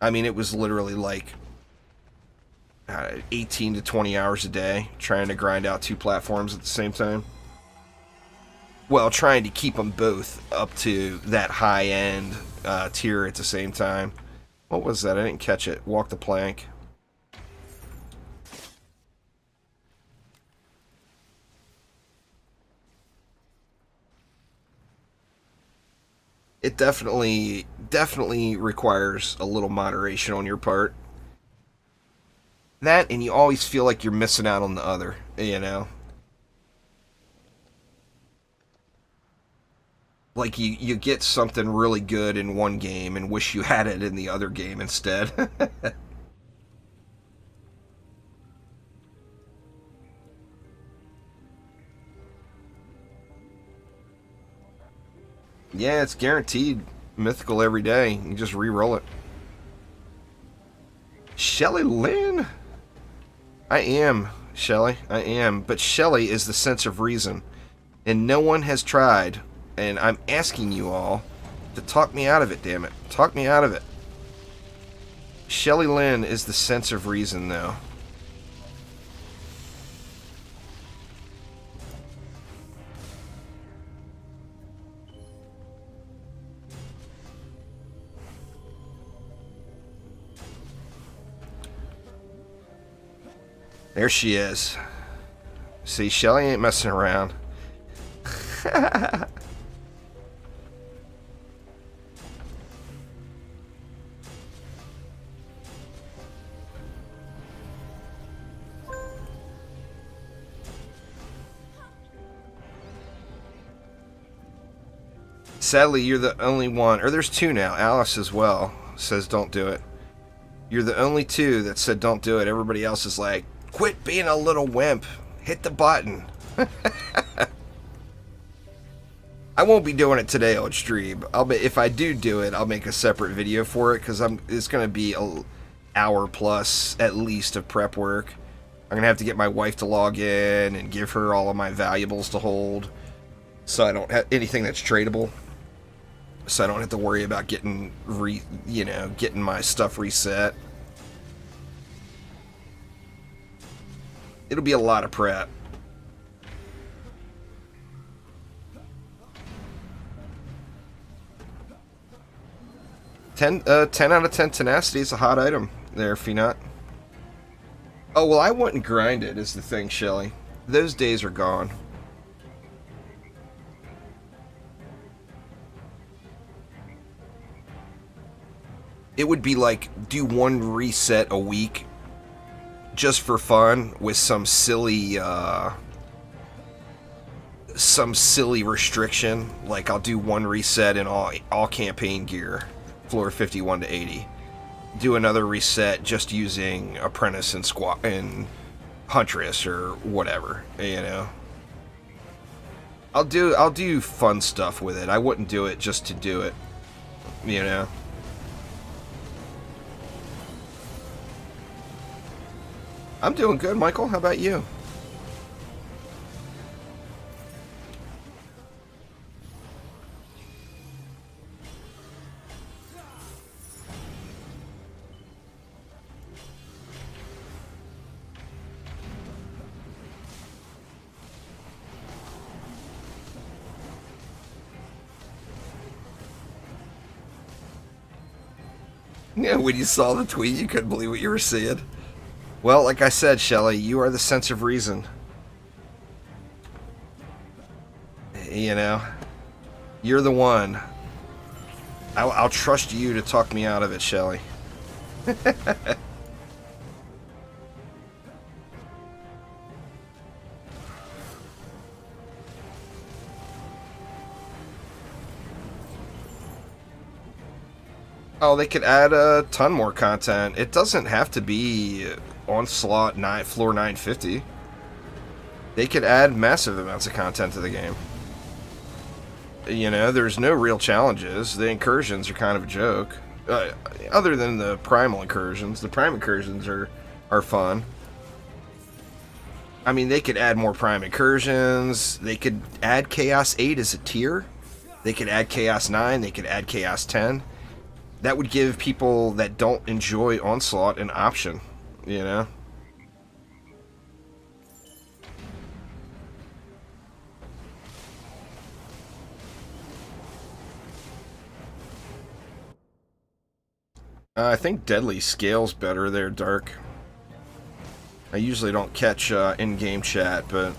I mean, it was literally like 18 to 20 hours a day trying to grind out two platforms at the same time. Well, trying to keep them both up to that high-end tier at the same time. What was that? I didn't catch it. Walk the plank. It definitely requires a little moderation on your part. That, and you always feel like you're missing out on the other, you know? Like you get something really good in one game and wish you had it in the other game instead. Yeah, it's guaranteed mythical every day. You just re-roll it. Shelly Lynn? I am, Shelly. I am. But Shelly is the sense of reason. And no one has tried. And I'm asking you all to talk me out of it, damn it. Talk me out of it. Shelly Lynn is the sense of reason, though. There she is. See, Shelly ain't messing around. Sadly, you're the only one, or there's two now. Alice as well says don't do it. You're the only two that said don't do it. Everybody else is like, quit being a little wimp. Hit the button. I won't be doing it today on stream. If I do it, I'll make a separate video for it because it's going to be an hour plus at least of prep work. I'm going to have to get my wife to log in and give her all of my valuables to hold, so I don't have anything that's tradable. So I don't have to worry about getting my stuff reset. It'll be a lot of prep. 10 out of 10 tenacity is a hot item there, Phenot. Oh, well, I wouldn't grind it, is the thing, Shelly. Those days are gone. It would be like, do one reset a week just for fun with some silly restriction. Like, I'll do one reset in all campaign gear, floor 51 to 80. do another reset just using Apprentice and Squad and Huntress or whatever, you know. I'll do fun stuff with it. I wouldn't do it just to do it, you know. I'm doing good, Michael. How about you? Yeah, when you saw the tweet, you couldn't believe what you were seeing. Well, like I said, Shelly, you are the sense of reason. You know, you're the one. I'll trust you to talk me out of it, Shelly. Oh, they could add a ton more content. It doesn't have to be Onslaught floor 950. They could add massive amounts of content to the game. You know, there's no real challenges. The incursions are kind of a joke. Other than the primal incursions. The prime incursions are fun. I mean, they could add more prime incursions. They could add Chaos 8 as a tier. They could add Chaos 9. They could add Chaos 10. That would give people that don't enjoy Onslaught an option, you know? I think Deadly scales better there, Dark. I usually don't catch in-game chat, but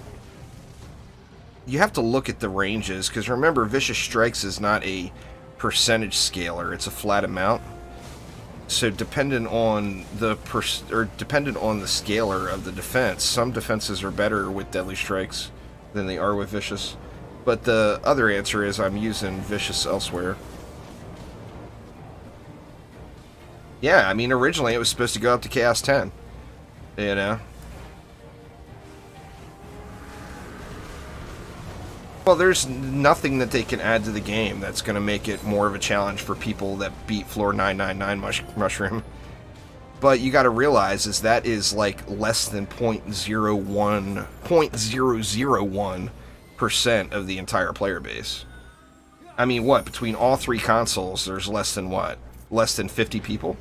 you have to look at the ranges, because remember, Vicious Strikes is not a percentage scaler, it's a flat amount. So dependent on the dependent on the scaler of the defense, some defenses are better with Deadly Strikes than they are with Vicious. But the other answer is I'm using Vicious elsewhere. Yeah, I mean, originally it was supposed to go up to Chaos 10, you know? Well, there's nothing that they can add to the game that's going to make it more of a challenge for people that beat floor 999 Mushroom. But you got to realize is that is like less than 0.001% of the entire player base. I mean, what? Between all three consoles, there's less than what? Less than 50 people?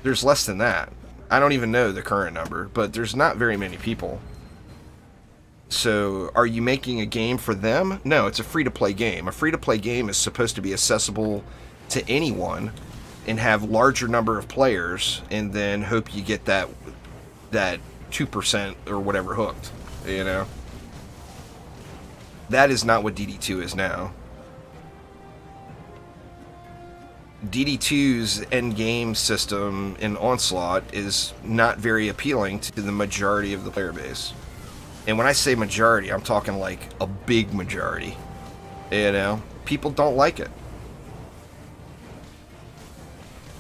There's less than that. I don't even know the current number, but there's not very many people. So, are you making a game for them? No, it's a free-to-play game. A free-to-play game is supposed to be accessible to anyone and have larger number of players, and then hope you get that 2% or whatever hooked, you know? That is not what DD2 is now. DD2's endgame system in Onslaught is not very appealing to the majority of the player base. And when I say majority, I'm talking like a big majority. You know? People don't like it.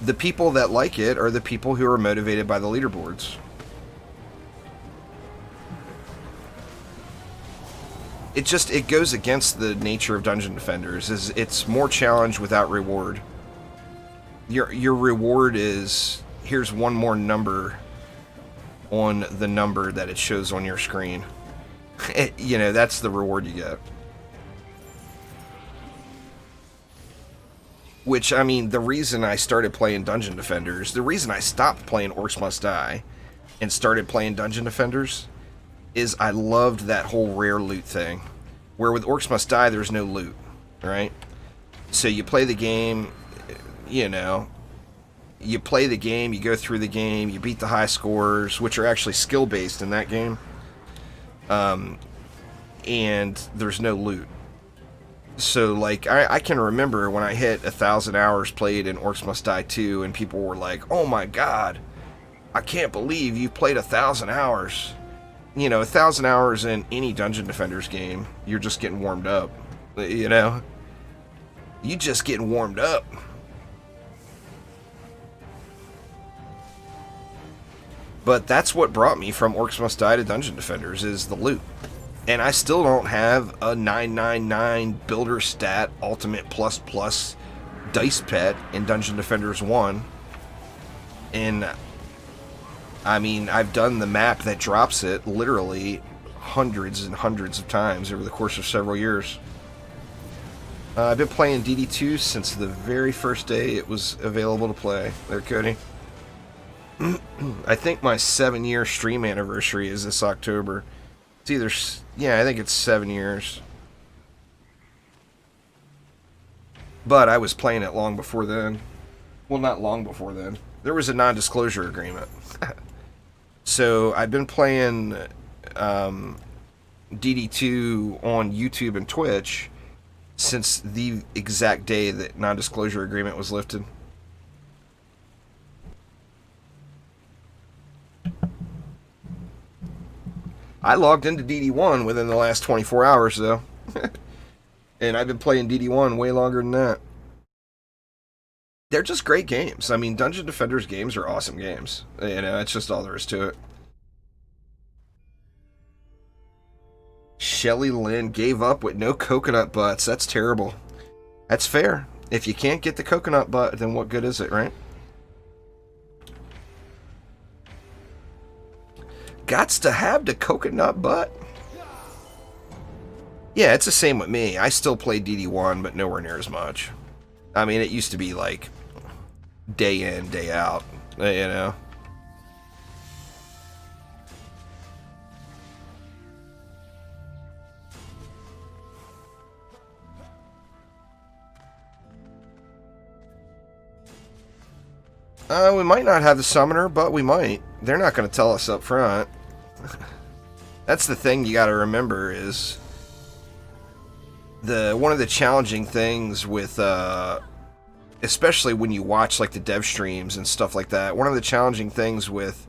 The people that like it are the people who are motivated by the leaderboards. It goes against the nature of Dungeon Defenders. It's more challenge without reward. Your reward is, here's one more number on the number that it shows on your screen. You know, that's the reward you get. Which, I mean, the reason I started playing Dungeon Defenders, the reason I stopped playing Orcs Must Die and started playing Dungeon Defenders is I loved that whole rare loot thing. Where with Orcs Must Die, there's no loot, right? So you play the game, you know, you play the game, you go through the game, you beat the high scores, which are actually skill-based in that game. And there's no loot. So, like, I can remember when I hit 1,000 hours played in Orcs Must Die 2, and people were like, oh my god, I can't believe you played 1,000 hours. You know, 1,000 hours in any Dungeon Defenders game, you're just getting warmed up. You know? You just getting warmed up. But that's what brought me from Orcs Must Die to Dungeon Defenders, is the loot. And I still don't have a 999 builder stat ultimate plus plus dice pet in Dungeon Defenders 1. And I mean, I've done the map that drops it literally hundreds and hundreds of times over the course of several years. I've been playing DD2 since the very first day it was available to play. There, Cody. I think my 7-year stream anniversary is this October. It's either, yeah, I think it's 7 years. But I was playing it long before then. Well, not long before then. There was a non-disclosure agreement. So I've been playing DD2 on YouTube and Twitch since the exact day that non-disclosure agreement was lifted. I logged into DD1 within the last 24 hours, though. And I've been playing DD1 way longer than that. They're just great games. I mean, Dungeon Defenders games are awesome games. You know, that's just all there is to it. Shelly Lynn gave up with no coconut butts. That's terrible. That's fair. If you can't get the coconut butt, then what good is it, right? Gots to have the coconut butt? Yeah, it's the same with me. I still play DD1, but nowhere near as much. I mean, it used to be like day in, day out, you know? We might not have the summoner, but we might. They're not going to tell us up front. That's the thing you got to remember is one of the challenging things with especially when you watch like the dev streams and stuff like that. One of the challenging things with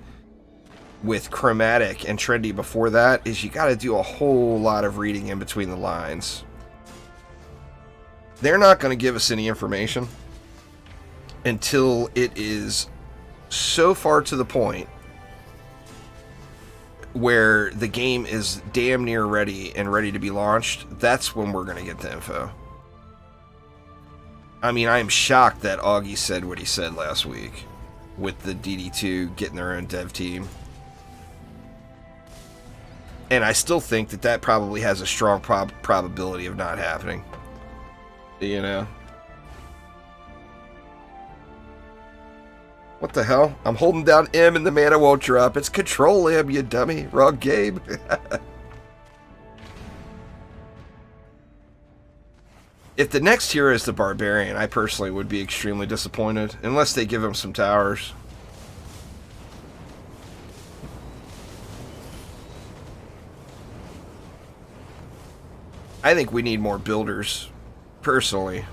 Chromatic and Trendy before that is you got to do a whole lot of reading in between the lines. They're not going to give us any information until it is so far to the point where the game is damn near ready and ready to be launched. That's when we're going to get the info. I mean, I am shocked that Augie said what he said last week with the DD2 getting their own dev team. And I still think that that probably has a strong probability of not happening. You know? What the hell? I'm holding down M and the mana won't drop. It's Control M, you dummy. Wrong game. If the next hero is the Barbarian, I personally would be extremely disappointed. Unless they give him some towers. I think we need more builders, personally.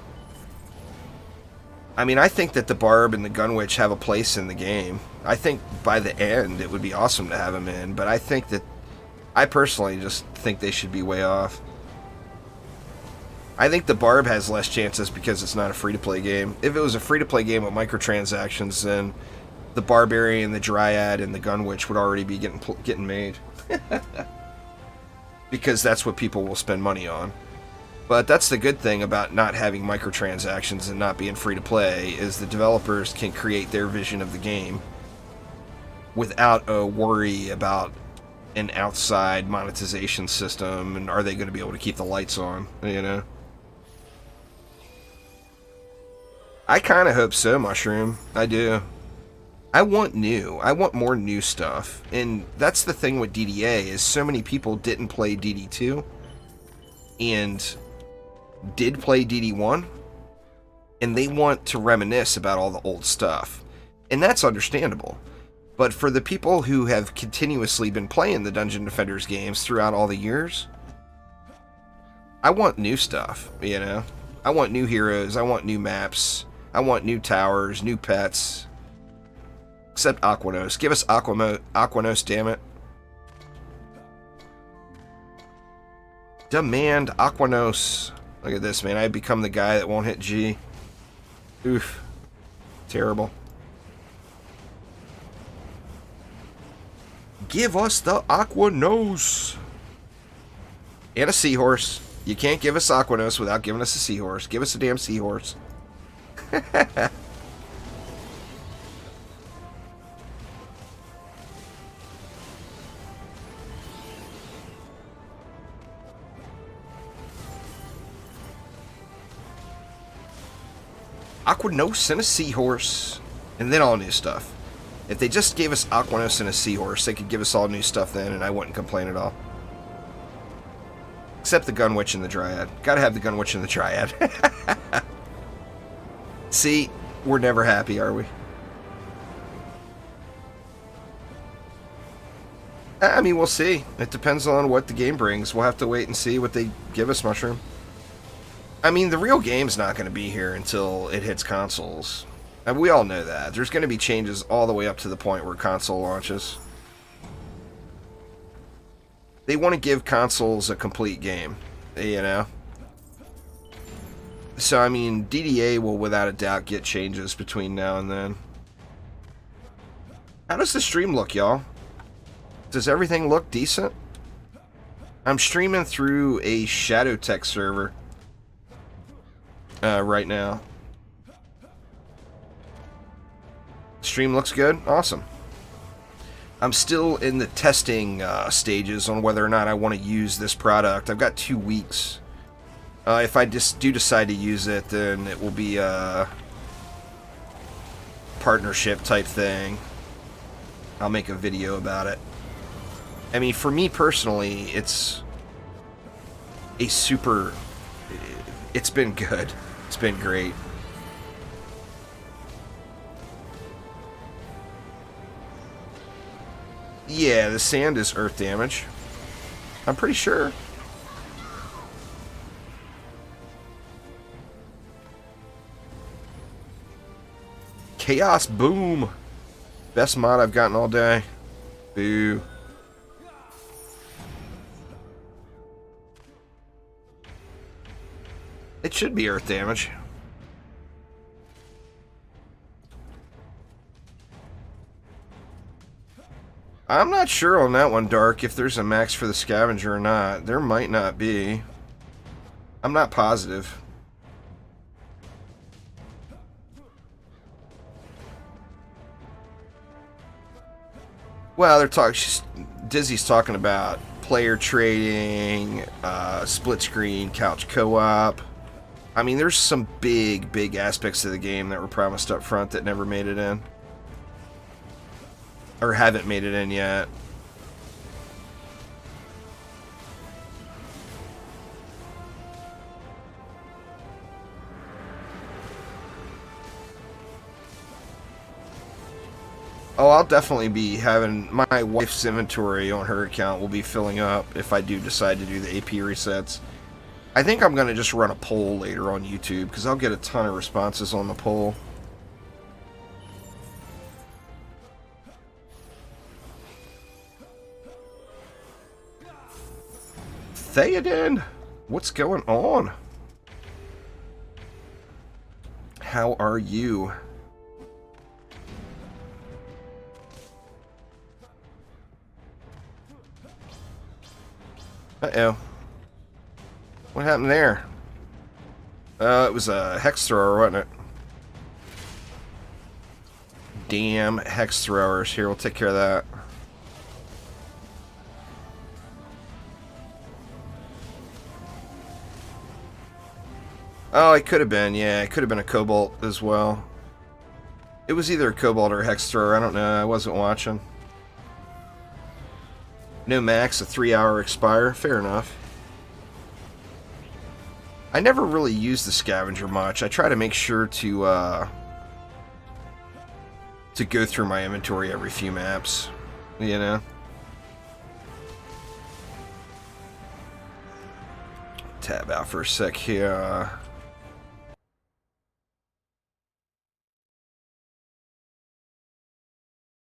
I mean, I think that the Barb and the Gunwitch have a place in the game. I think by the end it would be awesome to have them in, but I think that I personally just think they should be way off. I think the Barb has less chances because it's not a free-to-play game. If it was a free-to-play game with microtransactions, then the Barbarian, the Dryad, and the Gunwitch would already be getting made. Because that's what people will spend money on. But that's the good thing about not having microtransactions and not being free-to-play, is the developers can create their vision of the game without a worry about an outside monetization system, and are they going to be able to keep the lights on, you know? I kind of hope so, Mushroom. I do. I want new. I want more new stuff. And that's the thing with DDA, is so many people didn't play DD2 and did play DD1, and they want to reminisce about all the old stuff. And that's understandable. But for the people who have continuously been playing the Dungeon Defenders games throughout all the years, I want new stuff, you know? I want new heroes, I want new maps, I want new towers, new pets. Except Aquanos. Give us Aquanos, damn it. Demand Aquanos. Look at this, man. I become the guy that won't hit G. Oof. Terrible. Give us the Aquanos. And a seahorse. You can't give us Aquanos without giving us a seahorse. Give us a damn seahorse. Aquanos and a seahorse. And then all new stuff. If they just gave us Aquanos and a seahorse, they could give us all new stuff then, and I wouldn't complain at all. Except the Gunwitch and the Dryad. Gotta have the Gunwitch and the Dryad. See, we're never happy, are we? I mean, we'll see. It depends on what the game brings. We'll have to wait and see what they give us, Mushroom. I mean, the real game's not going to be here until it hits consoles. And we all know that. There's going to be changes all the way up to the point where console launches. They want to give consoles a complete game, you know? So, I mean, DDA will without a doubt get changes between now and then. How does the stream look, y'all? Does everything look decent? I'm streaming through a Shadowtech server right now. Stream looks good? Awesome. I'm still in the testing stages on whether or not I want to use this product. I've got 2 weeks. If I just do decide to use it, then it will be a partnership type thing. I'll make a video about it. I mean, for me personally, it's a super... It's been good. It's been great. Yeah, the sand is earth damage. I'm pretty sure. Chaos Boom. Best mod I've gotten all day. Boo. It should be earth damage. I'm not sure on that one, Dark, if there's a max for the scavenger or not. There might not be. I'm not positive. Well, they're talking. Dizzy's talking about player trading, split screen, couch co-op. I mean, there's some big aspects of the game that were promised up front that never made it in. Or haven't made it in yet. Oh, I'll definitely be having my wife's inventory on her account will be filling up if I do decide to do the AP resets. I think I'm going to just run a poll later on YouTube because I'll get a ton of responses on the poll. Theoden, what's going on? How are you? Uh-oh. What happened there? It was a hex thrower, wasn't it? Damn hex throwers. Here, we'll take care of that. Oh, it could have been, yeah. It could have been a Cobalt as well. It was either a Cobalt or a Hex Thrower. I don't know. I wasn't watching. No max, a 3-hour expire. Fair enough. I never really use the scavenger much. I try to make sure to go through my inventory every few maps. You know? Tab out for a sec here.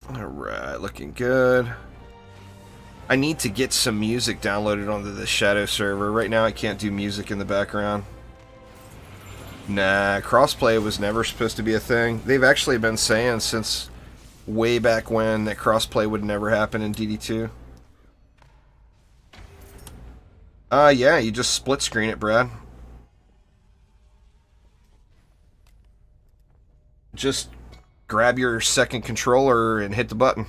Alright, looking good. I need to get some music downloaded onto the Shadow server. Right now I can't do music in the background. Nah, crossplay was never supposed to be a thing. They've actually been saying since way back when that crossplay would never happen in DD2. Yeah, you just split screen it, Brad. Just grab your second controller and hit the button.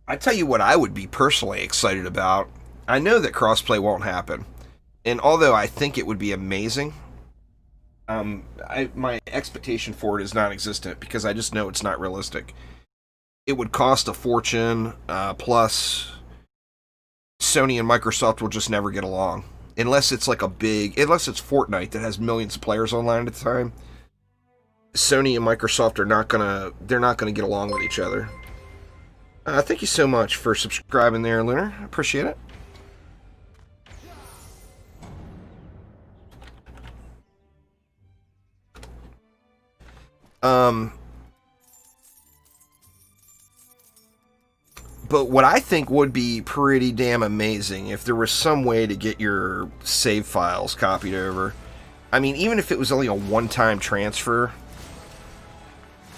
I tell you what I would be personally excited about. I know that crossplay won't happen. And although I think it would be amazing, my expectation for it is non-existent because I just know it's not realistic. It would cost a fortune, plus Sony and Microsoft will just never get along. Unless it's like unless it's Fortnite that has millions of players online at the time. Sony and Microsoft they're not gonna get along with each other. Thank you so much for subscribing there, Lunar. I appreciate it. But what I think would be pretty damn amazing if there was some way to get your save files copied over. I mean, even if it was only a one-time transfer,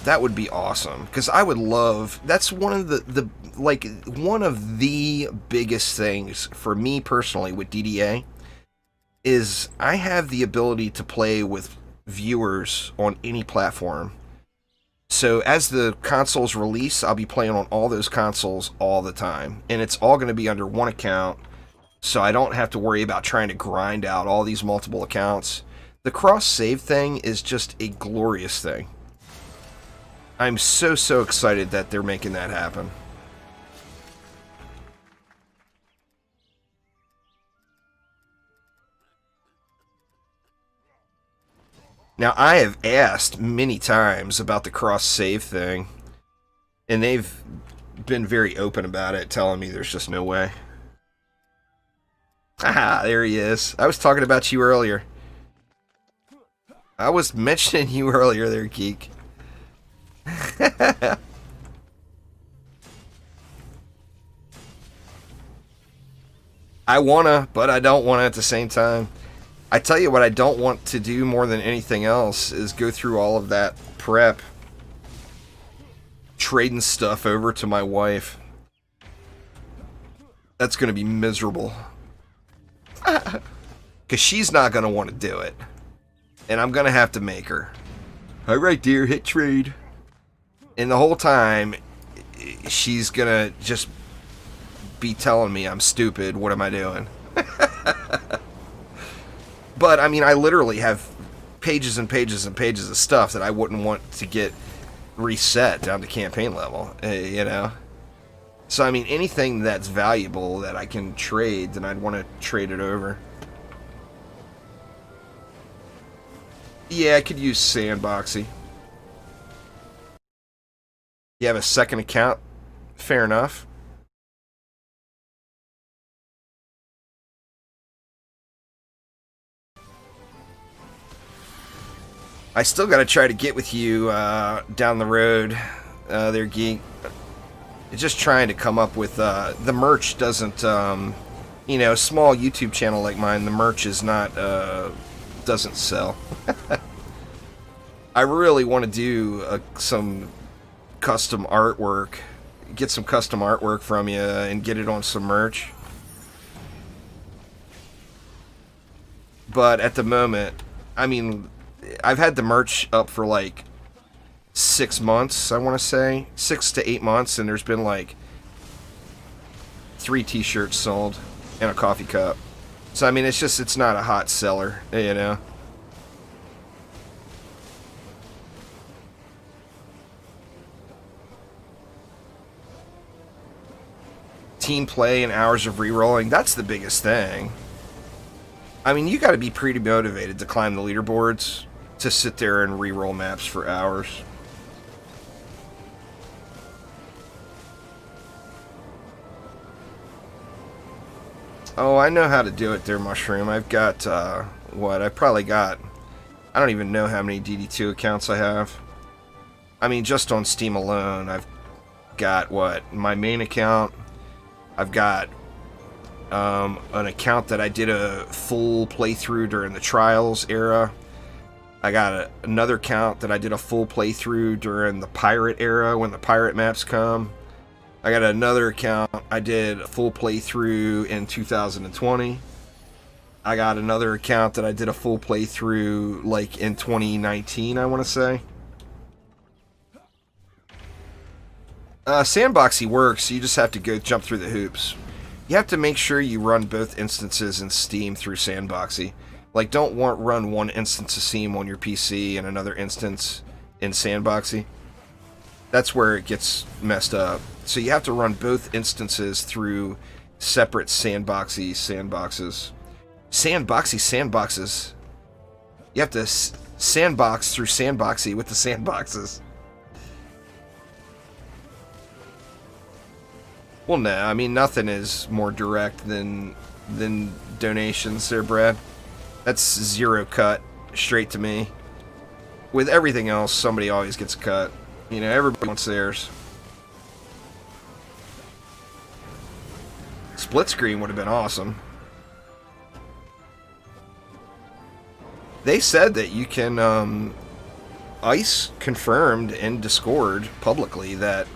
that would be awesome. Because I would love... That's one of one of the biggest things for me personally with DDA is I have the ability to play with viewers on any platform. So as the consoles release, I'll be playing on all those consoles all the time. And it's all going to be under one account, so I don't have to worry about trying to grind out all these multiple accounts. The cross-save thing is just a glorious thing. I'm so excited that they're making that happen. Now, I have asked many times about the cross-save thing, and they've been very open about it, telling me there's just no way. Haha, there he is. I was talking about you earlier. I was mentioning you earlier there, Geek. I wanna, but I don't wanna at the same time. I tell you what I don't want to do more than anything else is go through all of that prep. Trading stuff over to my wife. That's going to be miserable. Because she's not going to want to do it. And I'm going to have to make her. Alright dear, hit trade. And the whole time, she's going to just be telling me I'm stupid. What am I doing? But, I mean, I literally have pages and pages and pages of stuff that I wouldn't want to get reset down to campaign level, you know? So, I mean, anything that's valuable that I can trade, then I'd want to trade it over. Yeah, I could use Sandboxy. You have a second account? Fair enough. I still gotta try to get with you down the road there, Geek. Just trying to come up with... the merch doesn't... you know, a small YouTube channel like mine, the merch is not... doesn't sell. I really want to do some custom artwork. Get some custom artwork from you and get it on some merch. But at the moment, I mean... I've had the merch up for like 6 months, I want to say. 6 to 8 months, and there's been like 3 t-shirts sold and a coffee cup. So, I mean, it's not a hot seller, you know. Team play and hours of re-rolling, that's the biggest thing. I mean, you got to be pretty motivated to climb the leaderboards to sit there and re-roll maps for hours. Oh, I know how to do it there, Mushroom. I've got, I've probably got... I don't even know how many DD2 accounts I have. I mean, just on Steam alone, I've got, my main account. I've got an account that I did a full playthrough during the Trials era. I got another account that I did a full playthrough during the pirate era when the pirate maps come. I got another account I did a full playthrough in 2020. I got another account that I did a full playthrough like in 2019, I want to say. Sandboxy works, you just have to go jump through the hoops. You have to make sure you run both instances in Steam through Sandboxy. Like, don't run one instance of Steam on your PC and another instance in Sandboxy. That's where it gets messed up. So you have to run both instances through separate sandboxy sandboxes. Sandboxy sandboxes. You have to sandbox through Sandboxy with the sandboxes. Well, no, I mean, nothing is more direct than donations there, Brad. That's zero cut, straight to me. With everything else, somebody always gets a cut. You know, everybody wants theirs. Split screen would have been awesome. They said that you can, ICE confirmed in Discord publicly that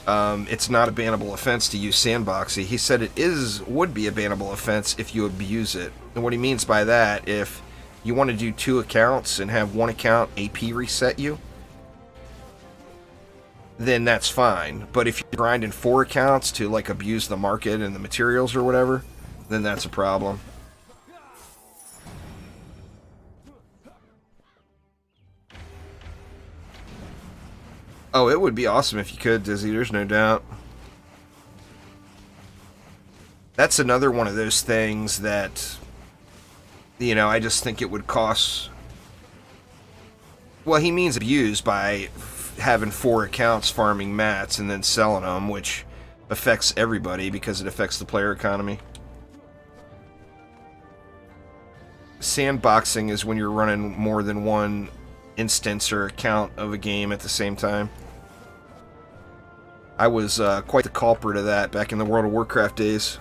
it's not a bannable offense to use Sandboxy. He said it would be a bannable offense if you abuse it. And what he means by that, if you want to do 2 accounts and have one account AP reset you, then that's fine. But if you're grinding 4 accounts to like abuse the market and the materials or whatever, then that's a problem. Oh, it would be awesome if you could, Dizzy, there's no doubt. That's another one of those things that, you know, I just think it would cost... Well, he means abuse by having 4 accounts farming mats and then selling them, which affects everybody because it affects the player economy. Sandboxing is when you're running more than one instance or account of a game at the same time. I was quite the culprit of that back in the World of Warcraft days.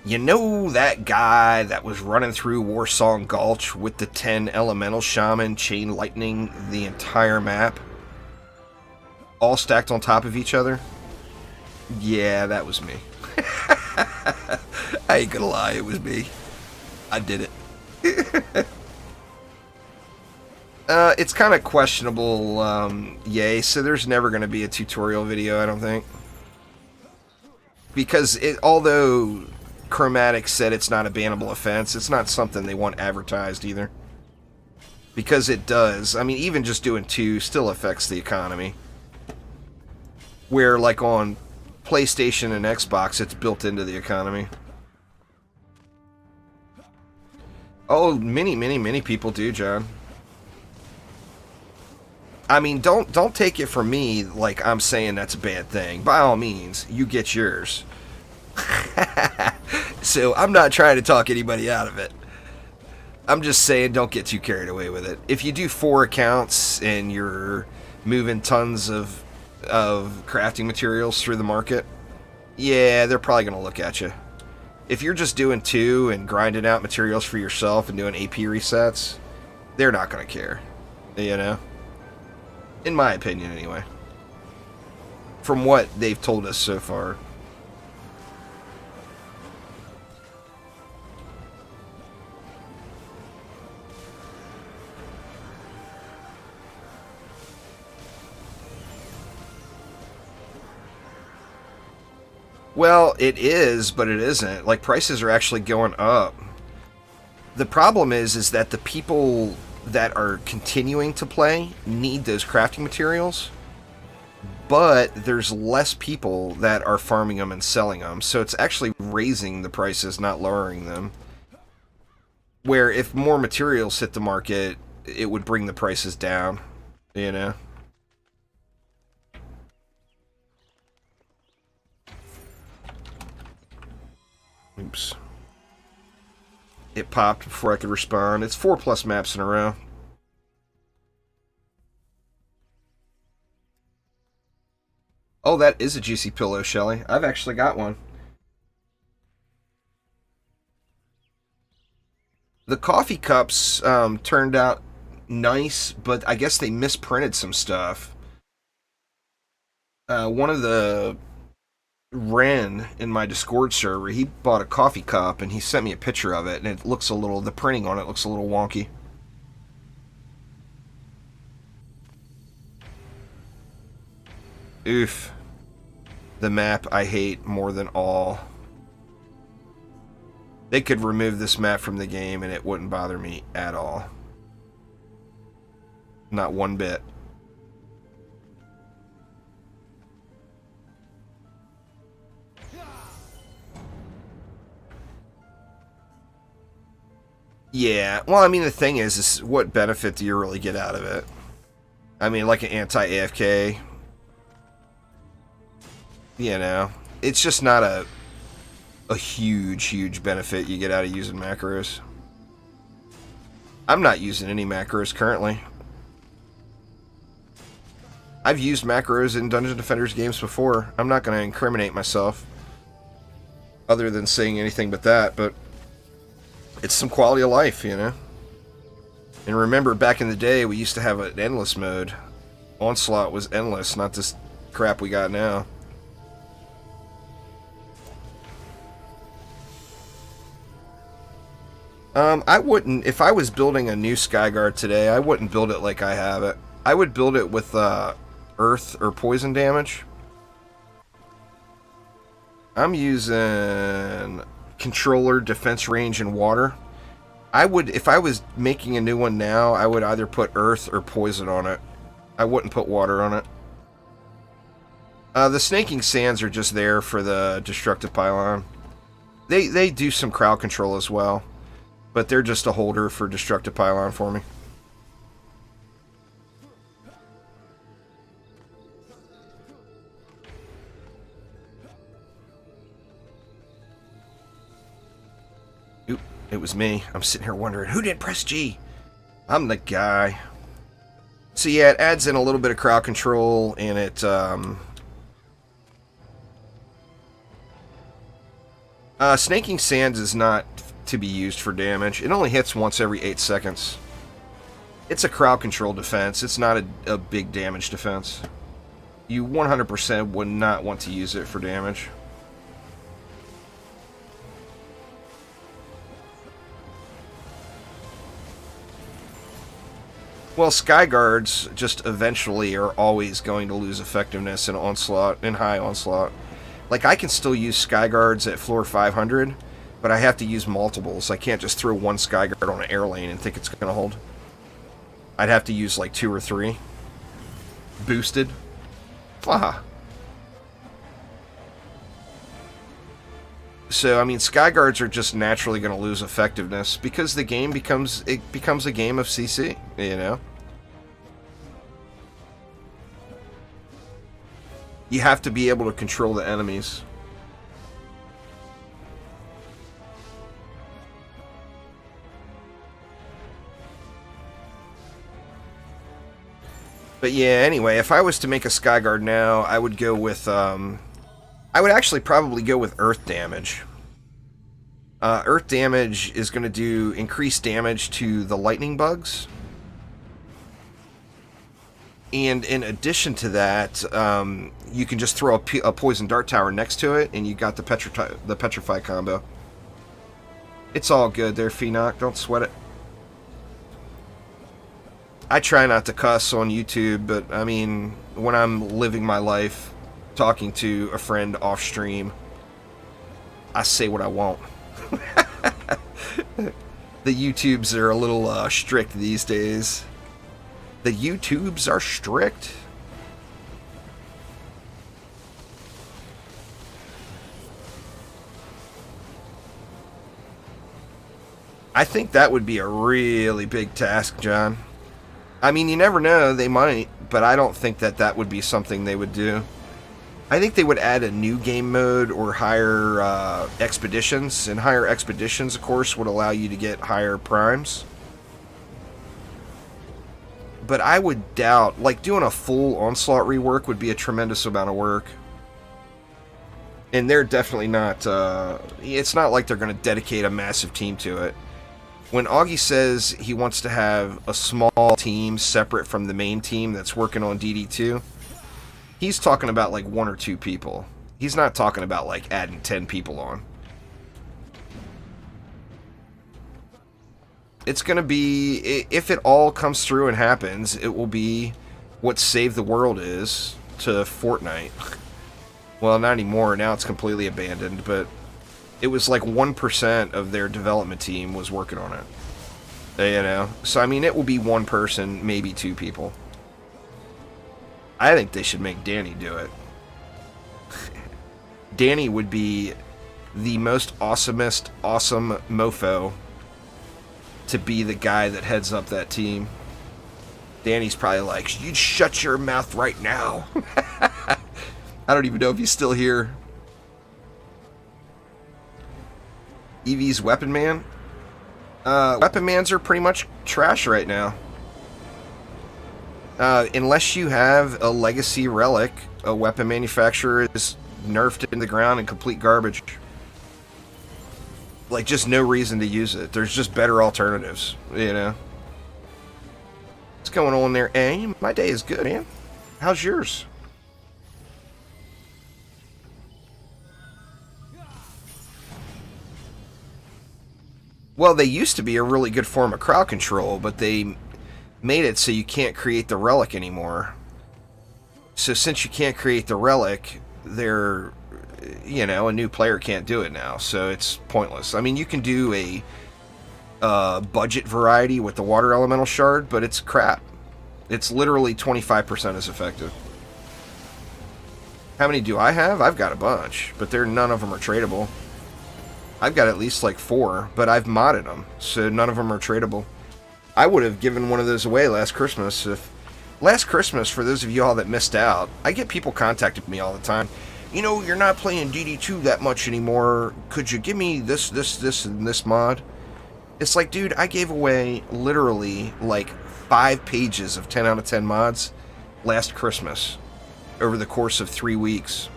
You know that guy that was running through Warsong Gulch with the 10 elemental shaman chain lightning the entire map? All stacked on top of each other? Yeah, that was me. I ain't gonna lie, it was me. I did it. It's kind of questionable, yay, so there's never going to be a tutorial video, I don't think. Because although Chromatic said it's not a bannable offense, it's not something they want advertised either. Because it does. I mean, even just doing 2 still affects the economy. Where, like, on PlayStation and Xbox, it's built into the economy. Oh, many people do, John. I mean, don't take it from me like I'm saying that's a bad thing. By all means, you get yours. So I'm not trying to talk anybody out of it. I'm just saying don't get too carried away with it. If you do 4 accounts and you're moving tons of crafting materials through the market, yeah, they're probably going to look at you. If you're just doing 2 and grinding out materials for yourself and doing AP resets, they're not going to care. You know? In my opinion, anyway. From what they've told us so far. Well, it is, but it isn't. Like, prices are actually going up. The problem is that the people that are continuing to play need those crafting materials, but there's less people that are farming them and selling them, so it's actually raising the prices, not lowering them. Where if more materials hit the market, it would bring the prices down, you know? Oops. It popped before I could respond. It's 4+ maps in a row. Oh, that is a juicy pillow, Shelly. I've actually got one. The coffee cups turned out nice, but I guess they misprinted some stuff. One of the Ren in my Discord server, he bought a coffee cup and he sent me a picture of it, and it looks a little, the printing on it looks a little wonky. Oof. The map I hate more than all. They could remove this map from the game and it wouldn't bother me at all. Not one bit. Yeah, well, I mean, the thing is what benefit do you really get out of it? I mean, like an anti-AFK, you know, it's just not a huge benefit you get out of using macros. I'm not using any macros currently. I've used macros in Dungeon Defenders games before. I'm not going to incriminate myself other than saying anything but that, but it's some quality of life, you know? And remember, back in the day, we used to have an endless mode. Onslaught was endless, not this crap we got now. I wouldn't, if I was building a new Skyguard today, I wouldn't build it like I have it. I would build it with earth or poison damage. I'm using controller, defense range, and water. I would, if I was making a new one now, I would either put earth or poison on it. I wouldn't put water on it. The snaking sands are just there for the destructive pylon. They do some crowd control as well, but they're just a holder for destructive pylon for me. Oop, it was me. I'm sitting here wondering, who did press G? I'm the guy. So yeah, it adds in a little bit of crowd control, and it, snaking sands is not to be used for damage. It only hits once every 8 seconds. It's a crowd control defense. It's not a big damage defense. You 100% would not want to use it for damage. Well, Skyguards just eventually are always going to lose effectiveness in Onslaught, in high Onslaught. Like, I can still use Skyguards at floor 500, but I have to use multiples. I can't just throw one Skyguard on an air lane and think it's going to hold. I'd have to use like 2 or 3. Boosted. Aha. So, I mean, Skyguards are just naturally going to lose effectiveness because the game becomes a game of CC, you know? You have to be able to control the enemies. But yeah, anyway, if I was to make a Skyguard now, I would go with, I would actually probably go with Earth Damage. Earth Damage is going to do increased damage to the lightning bugs. And in addition to that, you can just throw a Poison Dart Tower next to it, and you got the Petrify combo. It's all good there, Phoenok. Don't sweat it. I try not to cuss on YouTube, but, I mean, when I'm living my life, talking to a friend off stream, I say what I want. The YouTubes are a little strict these days. The YouTubes are strict. I think that would be a really big task, John. I mean, you never know, they might, but I don't think that would be something they would do. I think they would add a new game mode or higher expeditions, and higher expeditions, of course, would allow you to get higher primes. But I would doubt, like, doing a full Onslaught rework would be a tremendous amount of work. And they're definitely not, it's not like they're going to dedicate a massive team to it. when Augie says he wants to have a small team separate from the main team that's working on DD2, he's talking about like 1 or 2 people. He's not talking about like adding 10 people on. It's going to be, if it all comes through and happens, it will be what Save the World is to Fortnite. Well, not anymore. Now it's completely abandoned, but it was like 1% of their development team was working on it. You know? So, I mean, it will be 1 person, maybe 2 people. I think they should make Danny do it. Danny would be the most awesome mofo to be the guy that heads up that team. Danny's probably like, you'd shut your mouth right now. I don't even know if he's still here. EV's Weapon Man. Weapon Mans are pretty much trash right now. Unless you have a legacy relic, a weapon manufacturer is nerfed in the ground and complete garbage. Like, just no reason to use it. There's just better alternatives, you know? What's going on there, A? My day is good, man. How's yours? Well, they used to be a really good form of crowd control, but they made it so you can't create the relic anymore. So since you can't create the relic, they're, you know, a new player can't do it now, so it's pointless. I mean, you can do a budget variety with the water elemental shard, but it's crap. It's literally 25% as effective. How many do I have? I've got a bunch, but none of them are tradable. I've got at least like 4, but I've modded them, so none of them are tradable. I would have given one of those away last Christmas. Last Christmas, for those of you all that missed out, I get people contacting me all the time. You know, you're not playing DD2 that much anymore. Could you give me this, and this mod? It's like, dude, I gave away literally like 5 pages of 10 out of 10 mods last Christmas over the course of 3 weeks.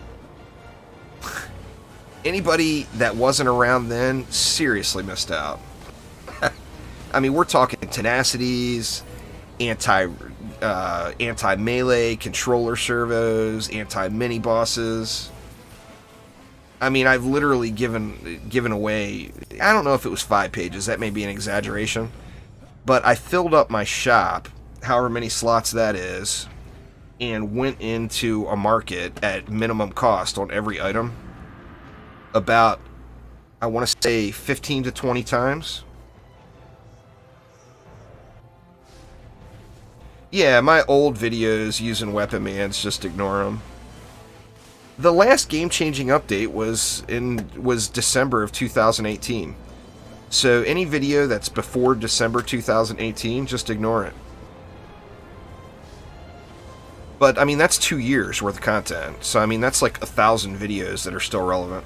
Anybody that wasn't around then seriously missed out. I mean, we're talking tenacities, anti-melee controller servos, anti-mini bosses. I mean, I've literally given away, I don't know if it was 5 pages, that may be an exaggeration, but I filled up my shop, however many slots that is, and went into a market at minimum cost on every item about, I want to say, 15 to 20 times. Yeah, my old videos using Weapon Mans, just ignore them. The last game-changing update was December of 2018. So any video that's before December 2018, just ignore it. But, I mean, that's 2 years worth of content. So, I mean, that's like 1,000 videos that are still relevant.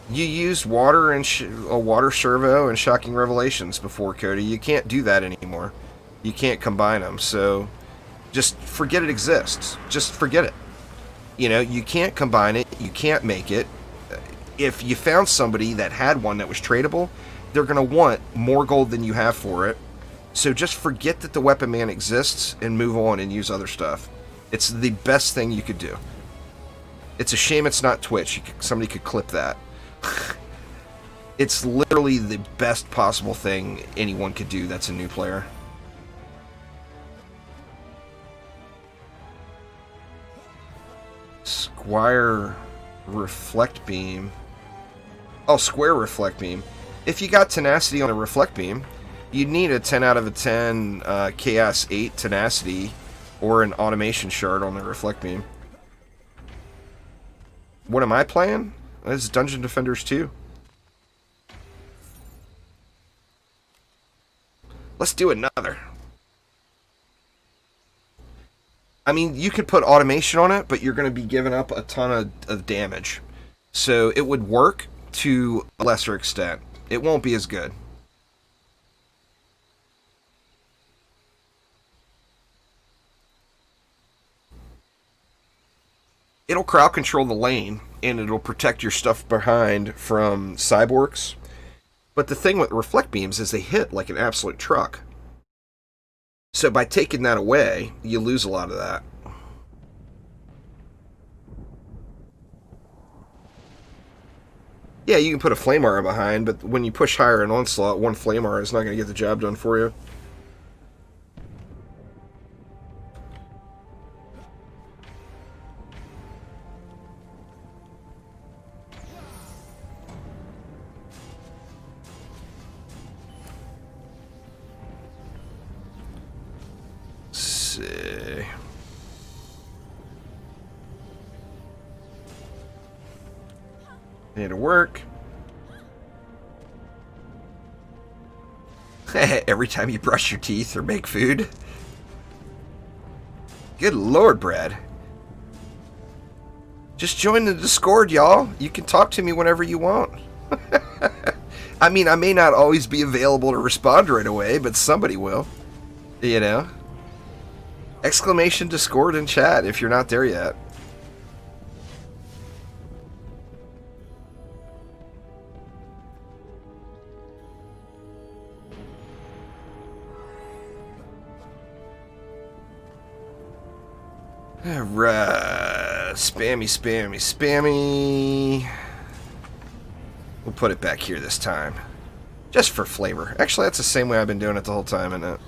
You used water and a water servo and shocking revelations before, Cody. You can't do that anymore. You can't combine them. So just forget it exists. Just forget it. You know, you can't combine it. You can't make it. If you found somebody that had one that was tradable, they're going to want more gold than you have for it. So just forget that the Weapon Man exists and move on and use other stuff. It's the best thing you could do. It's a shame it's not Twitch. Somebody could clip that. It's literally the best possible thing anyone could do that's a new player. Square Reflect Beam. Oh, Square Reflect Beam. If you got Tenacity on a Reflect Beam, you'd need a 10 out of a 10 Chaos 8 Tenacity or an Automation Shard on the Reflect Beam. What am I playing? This is Dungeon Defenders 2. Let's do another. I mean, you could put automation on it, but you're going to be giving up a ton of damage. So it would work to a lesser extent. It won't be as good. it'll crowd control the lane, and it'll protect your stuff behind from cyborgs. But the thing with reflect beams is they hit like an absolute truck. So by taking that away, you lose a lot of that. Yeah, you can put a flame aura behind, but when you push higher in onslaught, one flame aura is not going to get the job done for you. Need to work. Every time you brush your teeth or make food. Good lord, Brad. Just join the Discord, y'all. You can talk to me whenever you want. I mean, I may not always be available to respond right away, but somebody will. You know? Exclamation Discord in chat if you're not there yet. Alright, spammy, spammy, spammy. We'll put it back here this time. Just for flavor. Actually, that's the same way I've been doing it the whole time, isn't it?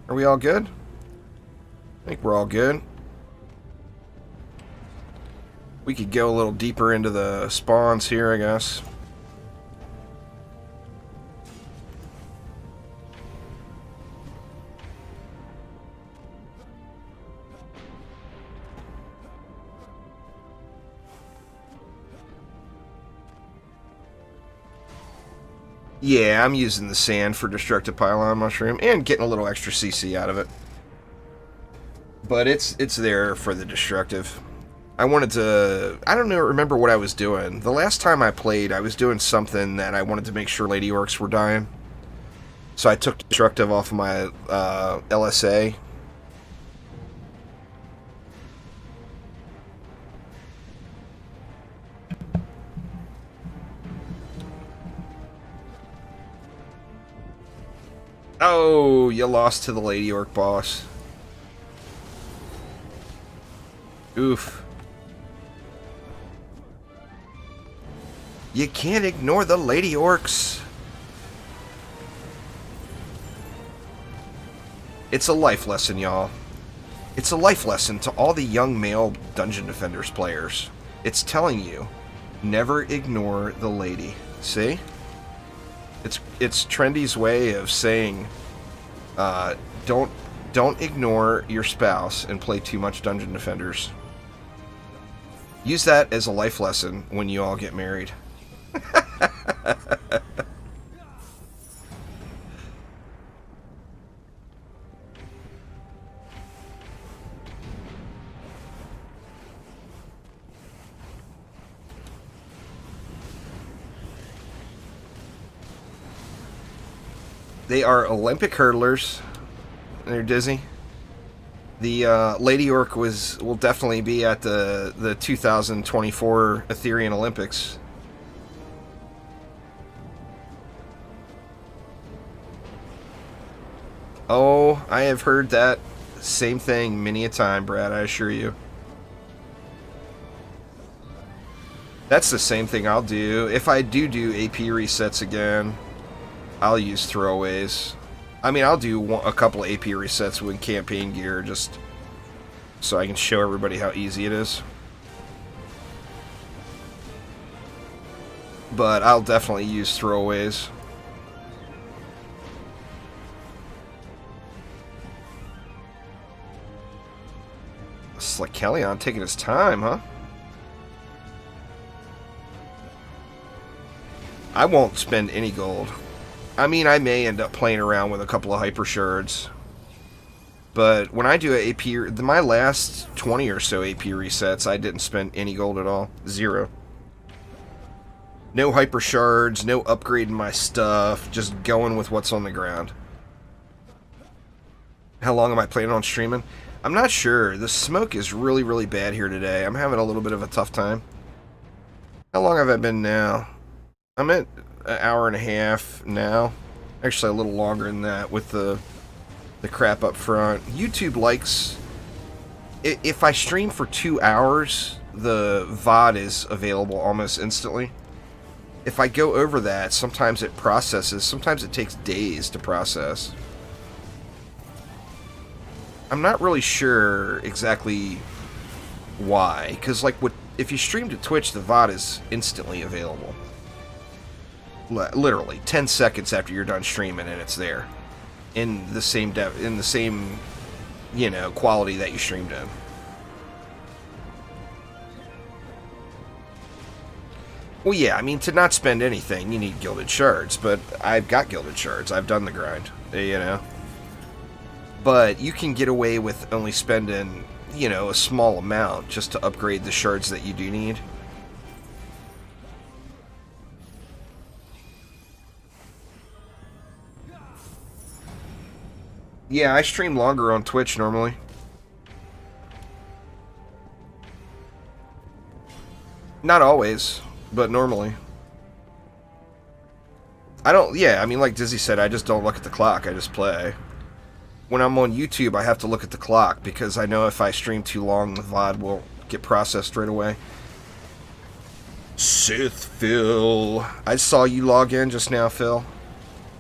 Are we all good? I think we're all good. We could go a little deeper into the spawns here, I guess. Yeah, I'm using the sand for destructive pylon mushroom and getting a little extra CC out of it. But it's there for the destructive. I wanted to... I don't know, remember what I was doing. The last time I played, I was doing something that I wanted to make sure Lady Orcs were dying. So I took destructive off of my LSA. Oh, you lost to the Lady Orc boss. Oof. You can't ignore the Lady Orcs. It's a life lesson, y'all. It's a life lesson to all the young male Dungeon Defenders players. It's telling you, never ignore the lady. See? It's Trendy's way of saying, don't ignore your spouse and play too much Dungeon Defenders. Use that as a life lesson when you all get married. They are Olympic hurdlers. They're dizzy. The Lady Orc will definitely be at the 2024 Ethereum Olympics. Oh, I have heard that same thing many a time, Brad, I assure you. That's the same thing I'll do. If I do AP resets again, I'll use throwaways. I mean, I'll do a couple of AP resets with campaign gear just so I can show everybody how easy it is. But I'll definitely use throwaways. It's like Kellyon taking his time, huh? I won't spend any gold. I mean, I may end up playing around with a couple of hyper shards. But when I do AP, my last 20 or so AP resets, I didn't spend any gold at all. Zero. No hyper shards, no upgrading my stuff, just going with what's on the ground. How long am I planning on streaming? I'm not sure. The smoke is really, really bad here today. I'm having a little bit of a tough time. How long have I been now? I'm at an hour and a half now. Actually, a little longer than that with the crap up front. YouTube likes... If I stream for 2 hours, the VOD is available almost instantly. If I go over that, sometimes it processes. Sometimes it takes days to process. I'm not really sure exactly why. Because, like, if you stream to Twitch, the VOD is instantly available. Literally, 10 seconds after you're done streaming, and it's there. In the same you know, quality that you streamed in. Well, yeah, I mean, to not spend anything, you need gilded shards, but I've got gilded shards. I've done the grind, you know. But you can get away with only spending, you know, a small amount just to upgrade the shards that you do need. Yeah, I stream longer on Twitch normally. Not always, but normally. Yeah, I mean, like Dizzy said, I just don't look at the clock, I just play. When I'm on YouTube, I have to look at the clock, because I know if I stream too long, the VOD will get processed right away. Sith Phil. I saw you log in just now, Phil.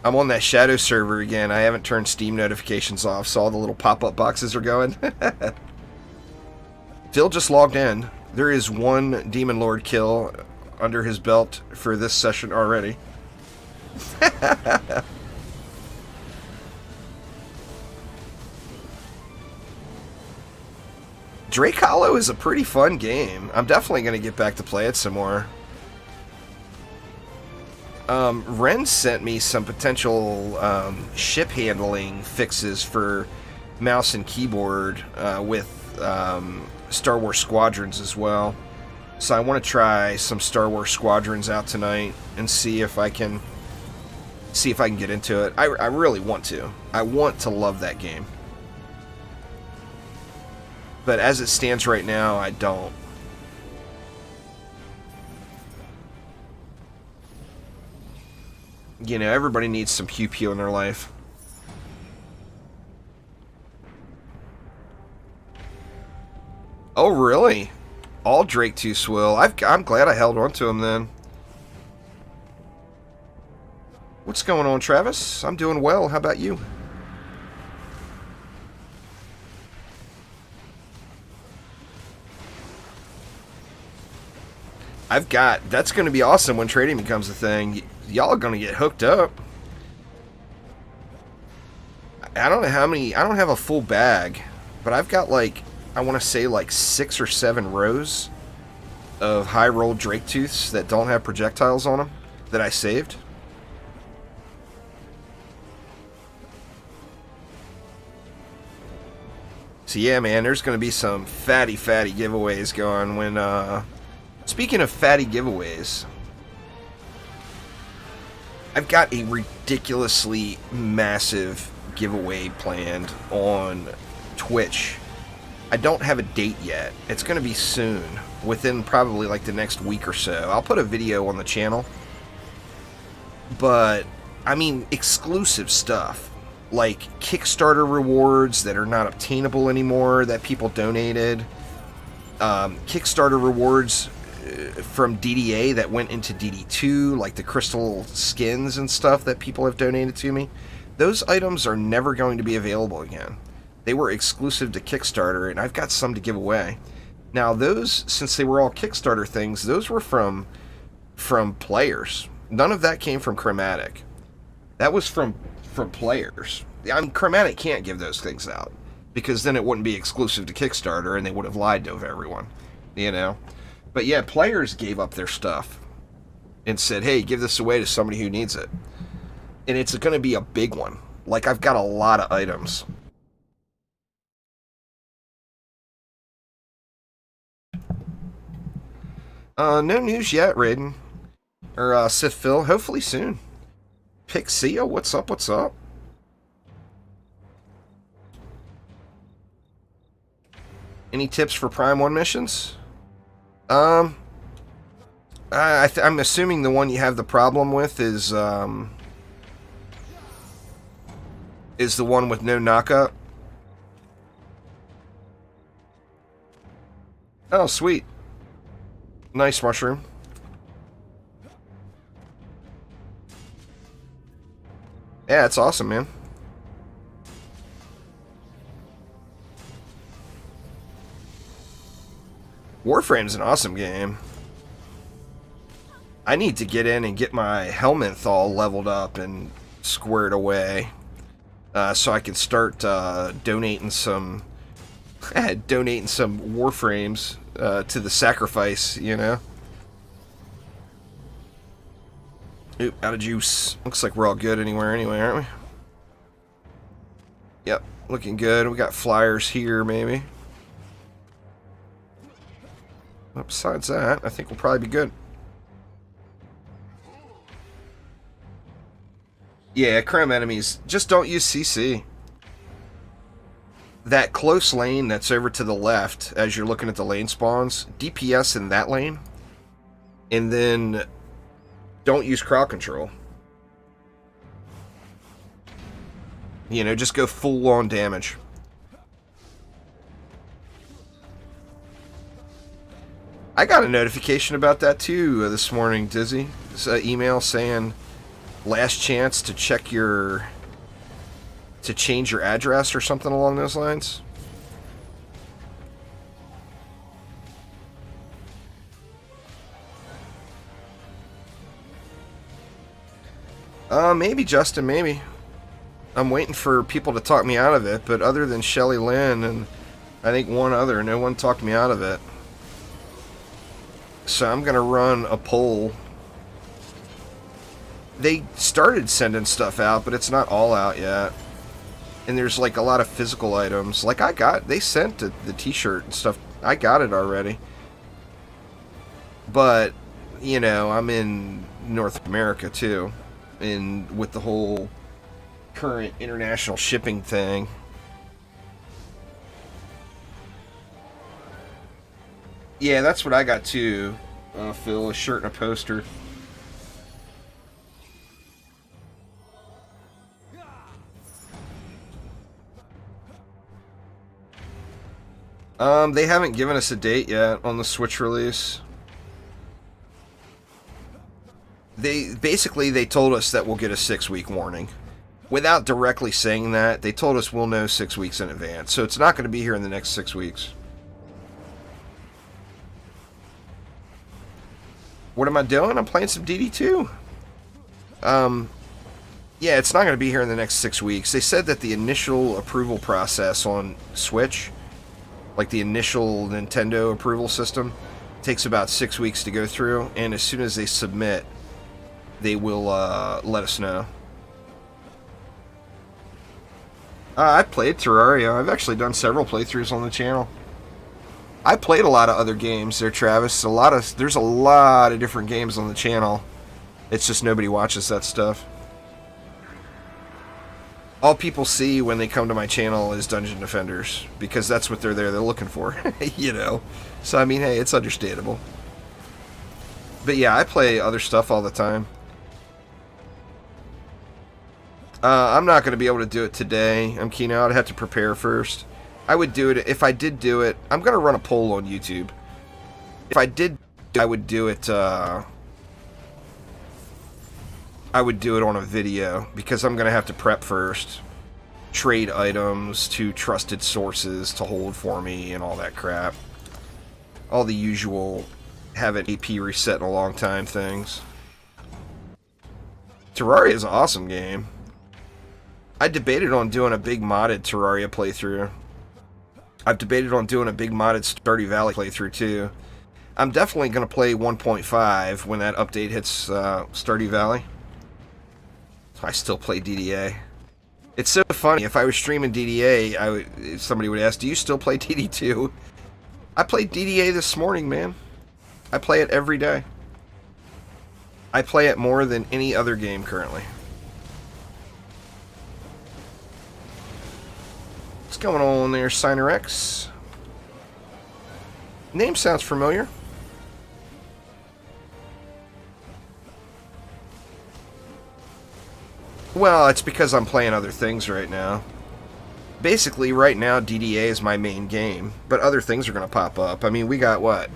I'm on that Shadow server again. I haven't turned Steam notifications off, so all the little pop-up boxes are going. Phil just logged in. There is one Demon Lord kill under his belt for this session already. Drake Hollow is a pretty fun game. I'm definitely going to get back to play it some more. Ren sent me some potential ship handling fixes for mouse and keyboard with Star Wars Squadrons as well. So I want to try some Star Wars Squadrons out tonight and see if I can get into it. I really want to. I want to love that game. But as it stands right now, I don't. You know, everybody needs some pew-pew in their life. Oh, really? All Drake 2 swill. I'm glad I held on to him then. What's going on, Travis? I'm doing well. How about you? That's going to be awesome when trading becomes a thing. Y'all are going to get hooked up. I don't know how many, I don't have a full bag, but I've got like, I want to say like 6 or 7 rows of high roll Drake Tooths that don't have projectiles on them that I saved. So yeah, man, there's going to be some fatty giveaways going when, speaking of fatty giveaways, I've got a ridiculously massive giveaway planned on Twitch. I don't have a date yet. It's going to be soon, within probably like the next week or so. I'll put a video on the channel. But, I mean, exclusive stuff. Like Kickstarter rewards that are not obtainable anymore that people donated. Kickstarter rewards from DDA that went into DD2, like the crystal skins and stuff that people have donated to me. Those items are never going to be available again. They were exclusive to Kickstarter, and I've got some to give away. Now those, since they were all Kickstarter things, those were from players. None of that came from Chromatic. That was from players. Chromatic can't give those things out, because then it wouldn't be exclusive to Kickstarter, and they would have lied to everyone, you know? But yeah, players gave up their stuff and said, hey, give this away to somebody who needs it. And it's going to be a big one. Like, I've got a lot of items. No news yet, Raiden. Or, Sith Phil. Hopefully soon. Pixia, what's up, what's up? Any tips for Prime 1 missions? I'm assuming the one you have the problem with is the one with no knockup. Oh, sweet. Nice mushroom. Yeah, it's awesome, man. Warframe's an awesome game. I need to get in and get my helmet all leveled up and squared away, so I can start donating some Warframes to the sacrifice, you know. Oop, out of juice. Looks like we're all good anyway, aren't we? Yep, looking good. We got flyers here, maybe. Well, besides that, I think we'll probably be good. Yeah, crim enemies. Just don't use CC. That close lane that's over to the left, as you're looking at the lane spawns, DPS in that lane. And then don't use crowd control. You know, just go full on damage. I got a notification about that too this morning, Dizzy. It's an email saying last chance to check your... to change your address or something along those lines. Maybe, Justin, maybe. I'm waiting for people to talk me out of it, but other than Shelly Lynn and I think one other, no one talked me out of it. So I'm going to run a poll. They started sending stuff out, but it's not all out yet. And there's like a lot of physical items. Like they sent the t-shirt and stuff. I got it already. But, you know, I'm in North America too. And with the whole current international shipping thing. Yeah, that's what I got too, Phil, a shirt and a poster. They haven't given us a date yet on the Switch release. They told us that we'll get a 6-week warning. Without directly saying that, they told us we'll know 6 weeks in advance. So it's not going to be here in the next 6 weeks. What am I doing? I'm playing some DD2. Yeah, it's not going to be here in the next 6 weeks. They said that the initial approval process on Switch, like the initial Nintendo approval system, takes about 6 weeks to go through, and as soon as they submit, they will let us know. I played Terraria. I've actually done several playthroughs on the channel. I played a lot of other games there, Travis. There's a lot of different games on the channel. It's just nobody watches that stuff. All people see when they come to my channel is Dungeon Defenders, because that's what they're looking for, you know. So, I mean, hey, it's understandable. But yeah, I play other stuff all the time. I'm not going to be able to do it today. I'm keen out. I'd have to prepare first. I would do it. If I did do it, I'm going to run a poll on YouTube. If I did, I would do it, I would do it on a video, because I'm going to have to prep first. Trade items to trusted sources to hold for me and all that crap. All the usual haven't AP reset in a long time things. Terraria is an awesome game. I debated on doing a big modded Terraria playthrough. I've debated on doing a big modded Stardew Valley playthrough too. I'm definitely going to play 1.5 when that update hits Stardew Valley. I still play DDA. It's so funny. If I was streaming DDA, somebody would ask, "Do you still play DD2?" I played DDA this morning, man. I play it every day. I play it more than any other game currently. What's going on there, Signer X? Name sounds familiar. Well, it's because I'm playing other things right now. Basically, right now, DDA is my main game, but other things are going to pop up. I mean, we got what?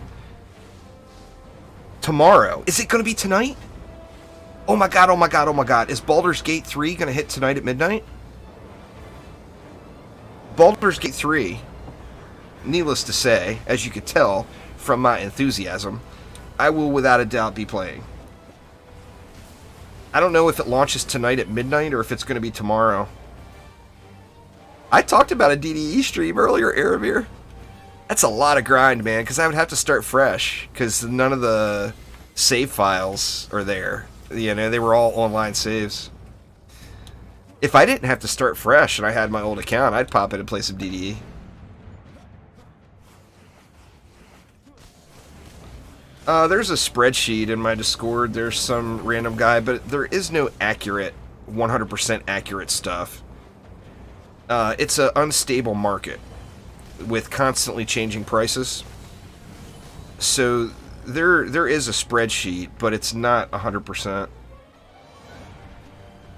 Tomorrow. Is it going to be tonight? Oh my god, oh my god, oh my god. Is Baldur's Gate 3 going to hit tonight at midnight? Baldur's Gate 3, needless to say, as you could tell from my enthusiasm, I will without a doubt be playing. I don't know if it launches tonight at midnight or if it's going to be tomorrow. I talked about a DDE stream earlier, Aramir. That's a lot of grind, man, because I would have to start fresh, because none of the save files are there. You know, they were all online saves. If I didn't have to start fresh and I had my old account, I'd pop in and play some DDE. There's a spreadsheet in my Discord. There's some random guy, but there is no accurate, 100% accurate stuff. It's an unstable market with constantly changing prices. So there is a spreadsheet, but it's not 100%.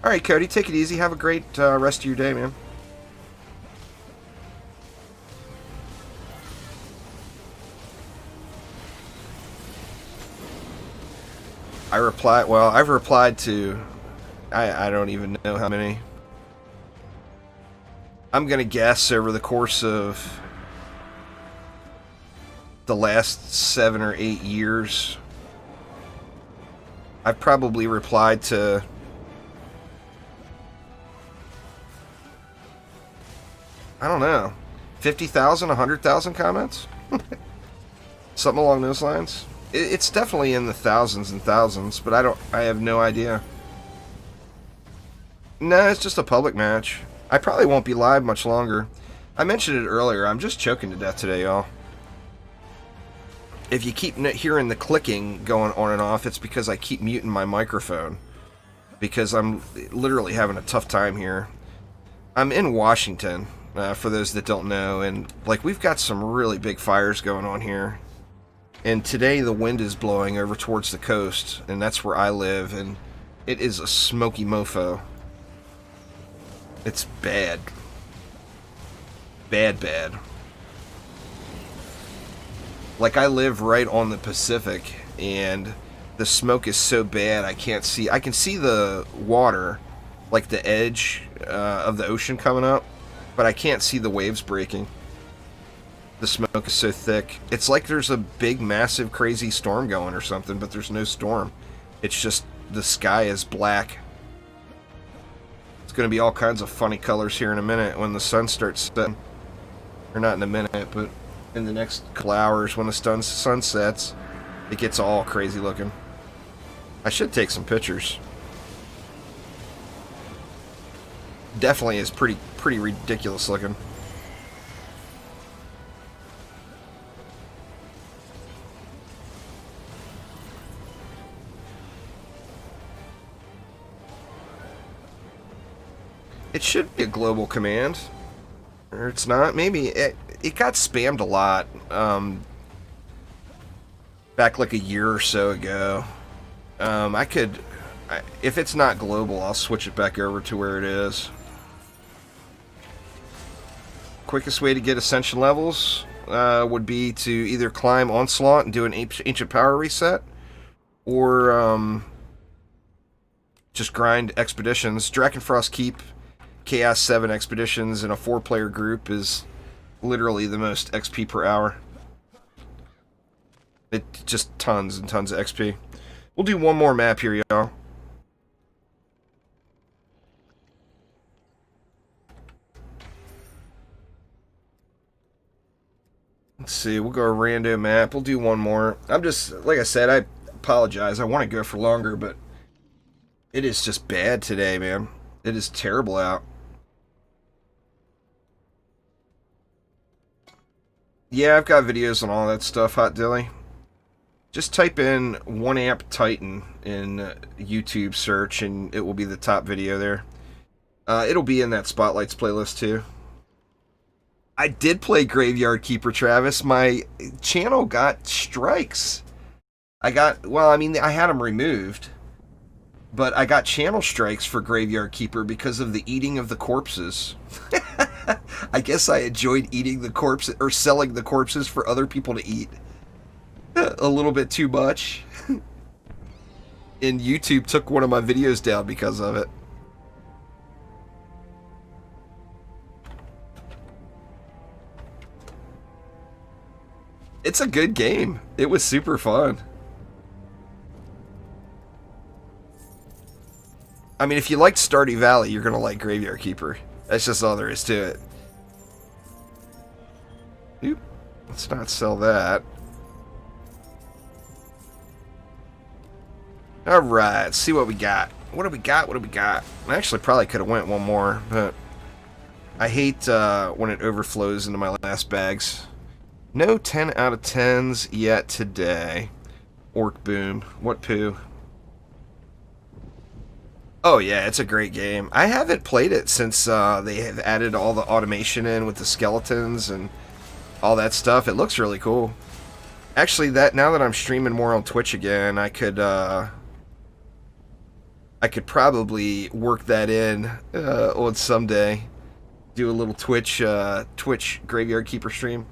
All right, Cody, take it easy. Have a great rest of your day, man. I've replied to, I don't even know how many. I'm going to guess over the course of the last 7 or 8 years, I've probably replied to I don't know, 50,000, 100,000 comments? Something along those lines. It's definitely in the thousands and thousands, but I have no idea. No, it's just a public match. I probably won't be live much longer. I mentioned it earlier, I'm just choking to death today, y'all. If you keep hearing the clicking going on and off, it's because I keep muting my microphone. Because I'm literally having a tough time here. I'm in Washington, for those that don't know, and like we've got some really big fires going on here. And today the wind is blowing over towards the coast, and that's where I live, and it is a smoky mofo. It's bad. Bad, bad. Like, I live right on the Pacific, and the smoke is so bad I can't see. I can see the water, like the edge of the ocean coming up, but I can't see the waves breaking. The smoke is so thick. It's like there's a big, massive, crazy storm going or something, but there's no storm. It's just the sky is black. It's going to be all kinds of funny colors here in a minute when the sun starts setting. Or not in a minute, but in the next couple hours when the sun sets, it gets all crazy looking. I should take some pictures. Definitely is pretty ridiculous looking. It should be a global command. Or it's not. Maybe it got spammed a lot back like a year or so ago. If it's not global, I'll switch it back over to where it is. Quickest way to get ascension levels would be to either climb Onslaught and do an Ancient Power reset, or just grind expeditions. Drakenfrost Keep Chaos 7 expeditions in a 4-player group is literally the most XP per hour. It just tons and tons of XP. We'll do one more map here, y'all. Let's see, we'll go a random map. We'll do one more. I'm just, like I said, I apologize. I want to go for longer, but it is just bad today, man. It is terrible out. Yeah, I've got videos on all that stuff, Hot Dilly. Just type in 1amp Titan in YouTube search, and it will be the top video there. It'll be in that Spotlights playlist, too. I did play Graveyard Keeper, Travis. My channel got strikes. Well, I mean, I had them removed, but I got channel strikes for Graveyard Keeper because of the eating of the corpses. I guess I enjoyed eating the corpses, or selling the corpses for other people to eat. A little bit too much. And YouTube took one of my videos down because of it. It's a good game. It was super fun. I mean, if you liked Stardew Valley, you're gonna like Graveyard Keeper. That's just all there is to it. Oop. Let's not sell that. Alright, let's see what we got. What do we got? What do we got? I actually probably could have went one more, but I hate when it overflows into my last bags. No 10 out of 10s yet today. Orc Boom. What poo? Oh yeah, it's a great game. I haven't played it since they have added all the automation in with the skeletons and all that stuff. It looks really cool. Actually, now that I'm streaming more on Twitch again, I could probably work that in on someday. Do a little Twitch Graveyard Keeper stream.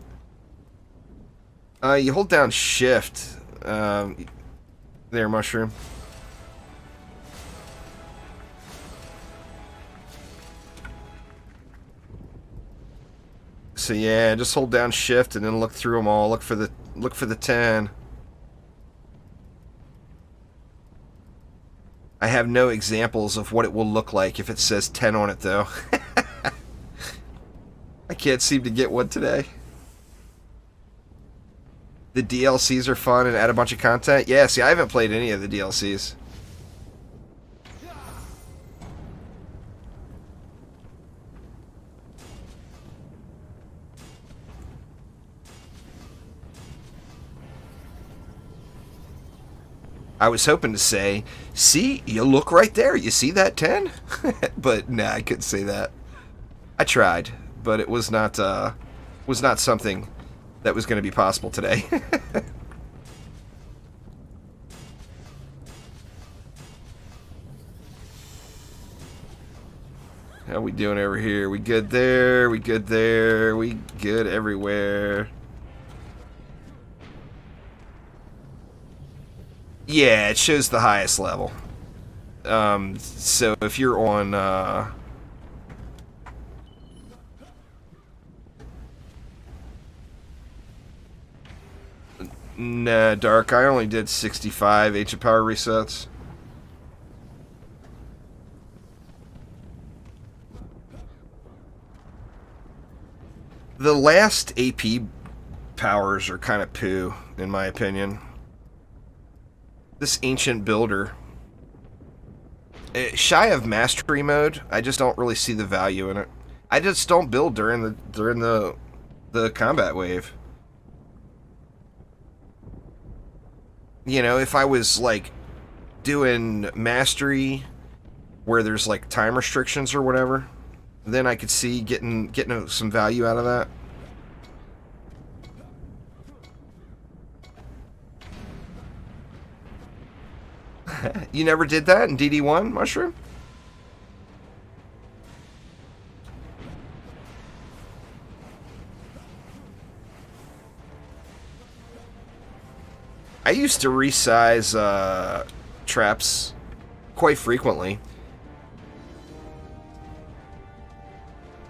You hold down Shift. There, Mushroom. So yeah, just hold down Shift and then look through them all. Look for the 10. I have no examples of what it will look like if it says 10 on it, though. I can't seem to get one today. The DLCs are fun and add a bunch of content. Yeah, see, I haven't played any of the DLCs. I was hoping to say, see, you look right there. You see that 10? But nah, I couldn't say that. I tried, but it was not something that was going to be possible today. How we doing over here? We good there? We good there? We good everywhere? Yeah, it shows the highest level. So if you're on, nah, Dark, I only did 65 Ancient Power resets. The last AP powers are kind of poo, in my opinion. This Ancient Builder, shy of Mastery mode, I just don't really see the value in it. I just don't build during the combat wave. You know, if I was like doing Mastery where there's like time restrictions or whatever, then I could see getting some value out of that. You never did that in DD1, Mushroom? I used to resize traps quite frequently.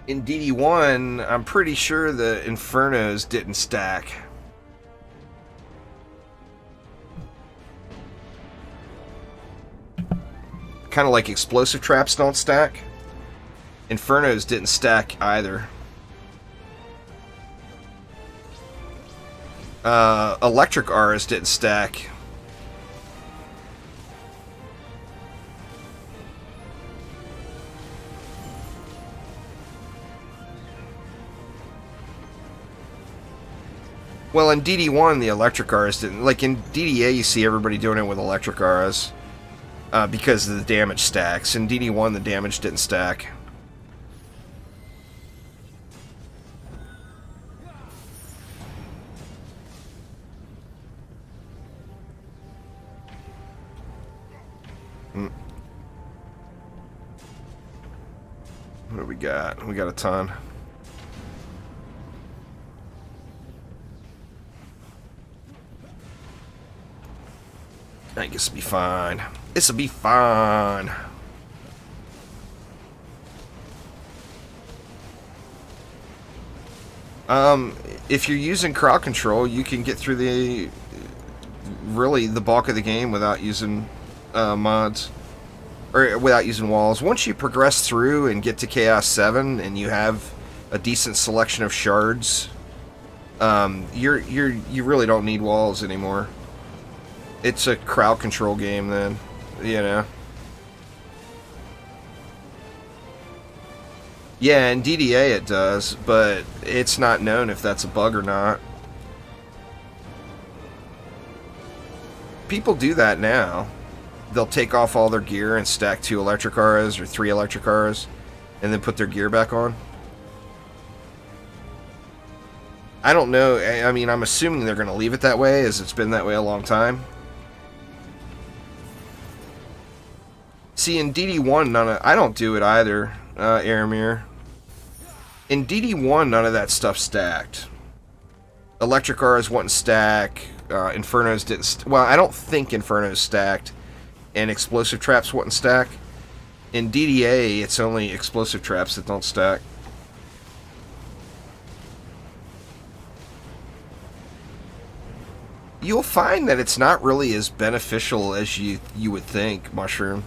In DD1, I'm pretty sure the Infernos didn't stack. Kind of like explosive traps don't stack. Infernos didn't stack either. Electric auras didn't stack. Well, in DD1, the electric auras didn't. Like in DDA, you see everybody doing it with electric auras. Because of the damage stacks. In DD1, the damage didn't stack. got? We got a ton. I guess it'll be fine. This'll be fine. If you're using crowd control, you can get through the bulk of the game without using mods. Or without using walls. Once you progress through and get to Chaos 7 and you have a decent selection of shards, you really don't need walls anymore. It's a crowd control game then, you know. Yeah, in DDA it does, but it's not known if that's a bug or not. People do that now. They'll take off all their gear and stack 2 electric auras or 3 electric auras and then put their gear back on. I don't know. I mean, I'm assuming they're going to leave it that way, as it's been that way a long time. See, in DD1, I don't do it either, Aramir. In DD1, none of that stuff stacked. Electric auras wouldn't stack. Infernos didn't. Well, I don't think Infernos stacked. And explosive traps wouldn't stack. In DDA, it's only explosive traps that don't stack. You'll find that it's not really as beneficial as you would think, Mushroom.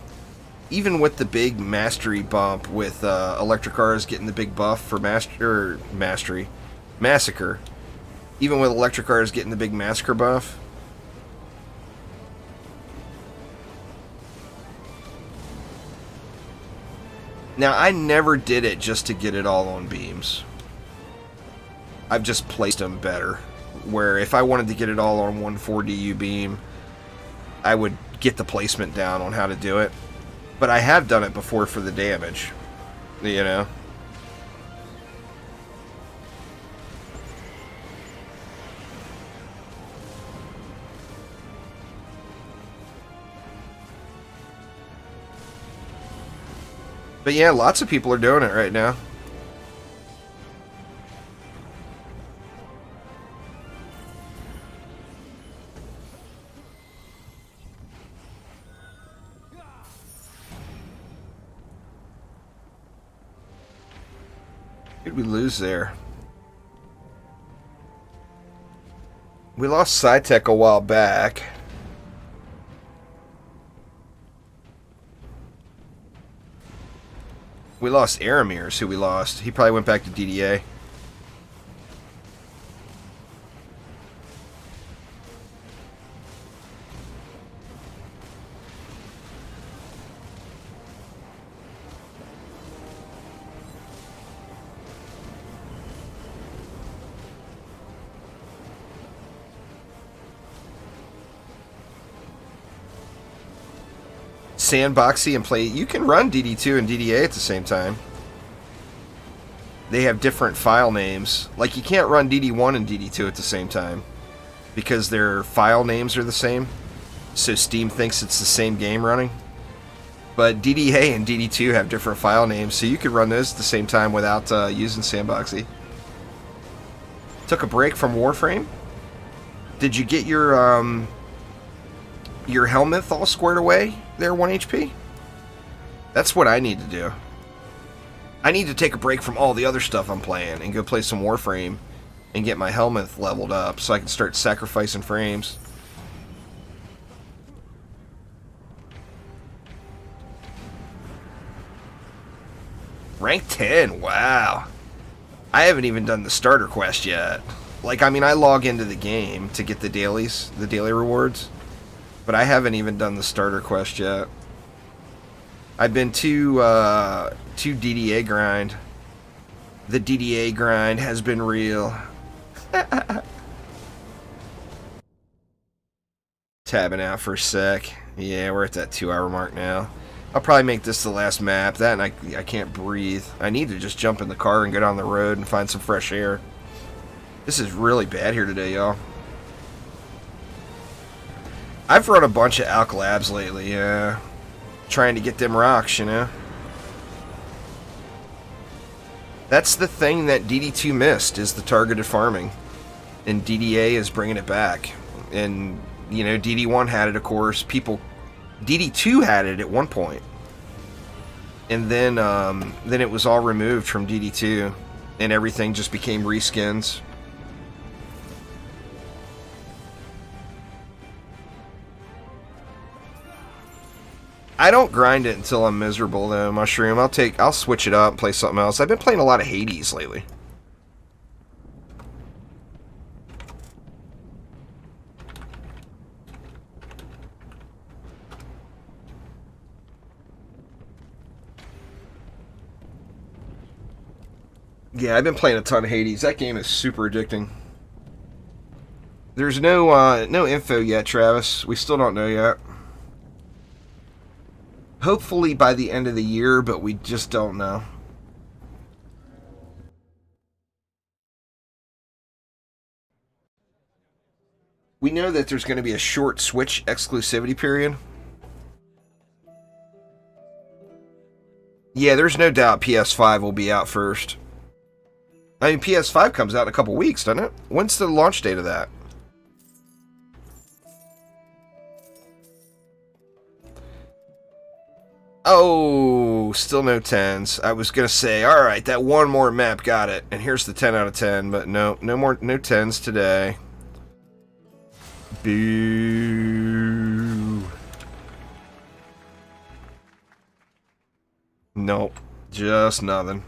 Even with the big mastery bump, with electric auras getting the big buff for mastery. Even with electric auras getting the big massacre buff. Now, I never did it just to get it all on beams. I've just placed them better. Where if I wanted to get it all on one 4DU beam, I would get the placement down on how to do it. But I have done it before for the damage. You know? But yeah, lots of people are doing it right now. Who did we lose there? We lost SciTech a while back. We lost Aramir's, who we lost. He probably went back to DDA. Sandboxy and play. You can run DD2 and DDA at the same time. They have different file names. Like, you can't run DD1 and DD2 at the same time because their file names are the same. So Steam thinks it's the same game running. But DDA and DD2 have different file names, so you could run those at the same time without using Sandboxy. Took a break from Warframe. Did you get your helmet all squared away there, 1 HP? That's what I need to do. I need to take a break from all the other stuff I'm playing and go play some Warframe and get my helmet leveled up so I can start sacrificing frames. Rank 10, wow. I haven't even done the starter quest yet. Like, I mean, I log into the game to get the dailies, the daily rewards, but I haven't even done the starter quest yet. I've been to DDA grind. The DDA grind has been real. Tabbing out for a sec. Yeah, we're at that 2-hour mark now. I'll probably make this the last map. That and I can't breathe. I need to just jump in the car and go down the road and find some fresh air. This is really bad here today, y'all. I've run a bunch of Alk Labs lately, yeah. Trying to get them rocks, you know. That's the thing that DD2 missed, is the targeted farming. And DDA is bringing it back. And, you know, DD1 had it, of course. DD2 had it at one point. And then it was all removed from DD2. And everything just became reskins. I don't grind it until I'm miserable, though, Mushroom. I'll switch it up and play something else. I've been playing a lot of Hades lately. Yeah, I've been playing a ton of Hades. That game is super addicting. There's no info yet, Travis. We still don't know yet. Hopefully by the end of the year, but we just don't know. We know that there's going to be a short Switch exclusivity period. Yeah, there's no doubt PS5 will be out first. I mean, PS5 comes out in a couple weeks, doesn't it? When's the launch date of that? Oh, still no 10s. I was going to say, alright, that one more map, got it. And here's the 10 out of 10, but no 10s today. Boo. Nope, just nothing.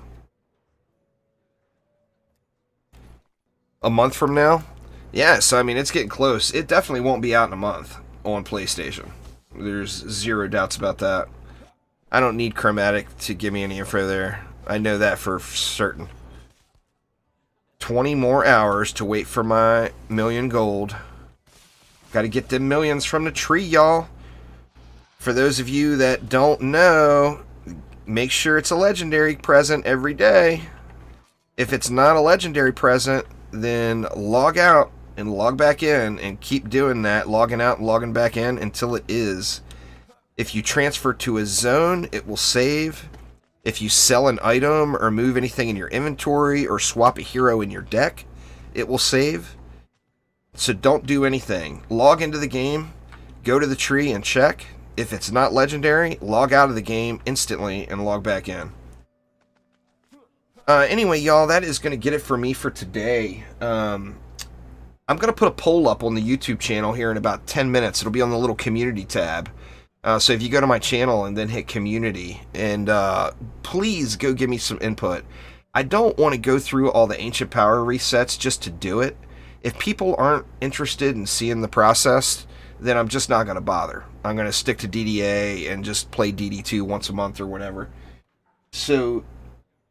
A month from now? Yes, I mean, it's getting close. It definitely won't be out in a month on PlayStation. There's zero doubts about that. I don't need Chromatic to give me any info there. I know that for certain. 20 more hours to wait for my million gold. Gotta get them millions from the tree, y'all. For those of you that don't know, make sure it's a legendary present every day. If it's not a legendary present, then log out and log back in and keep doing that, logging out and logging back in until it is. If you transfer to a zone, it will save. If you sell an item or move anything in your inventory or swap a hero in your deck, it will save. So don't do anything. Log into the game, go to the tree and check. If it's not legendary, log out of the game instantly and log back in. Anyway, y'all, that is going to get it for me for today. I'm going to put a poll up on the YouTube channel here in about 10 minutes. It'll be on the little community tab. So if you go to my channel and then hit community, and please go give me some input. I don't want to go through all the ancient power resets just to do it. If people aren't interested in seeing the process, then I'm just not going to bother. I'm going to stick to DDA and just play DD2 once a month or whatever. So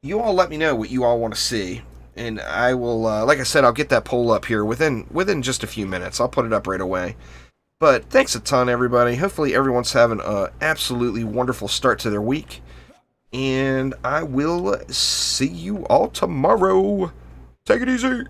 you all let me know what you all want to see, and I will, like I said, I'll get that poll up here within just a few minutes. I'll put it up right away. But thanks a ton, everybody. Hopefully everyone's having an absolutely wonderful start to their week. And I will see you all tomorrow. Take it easy.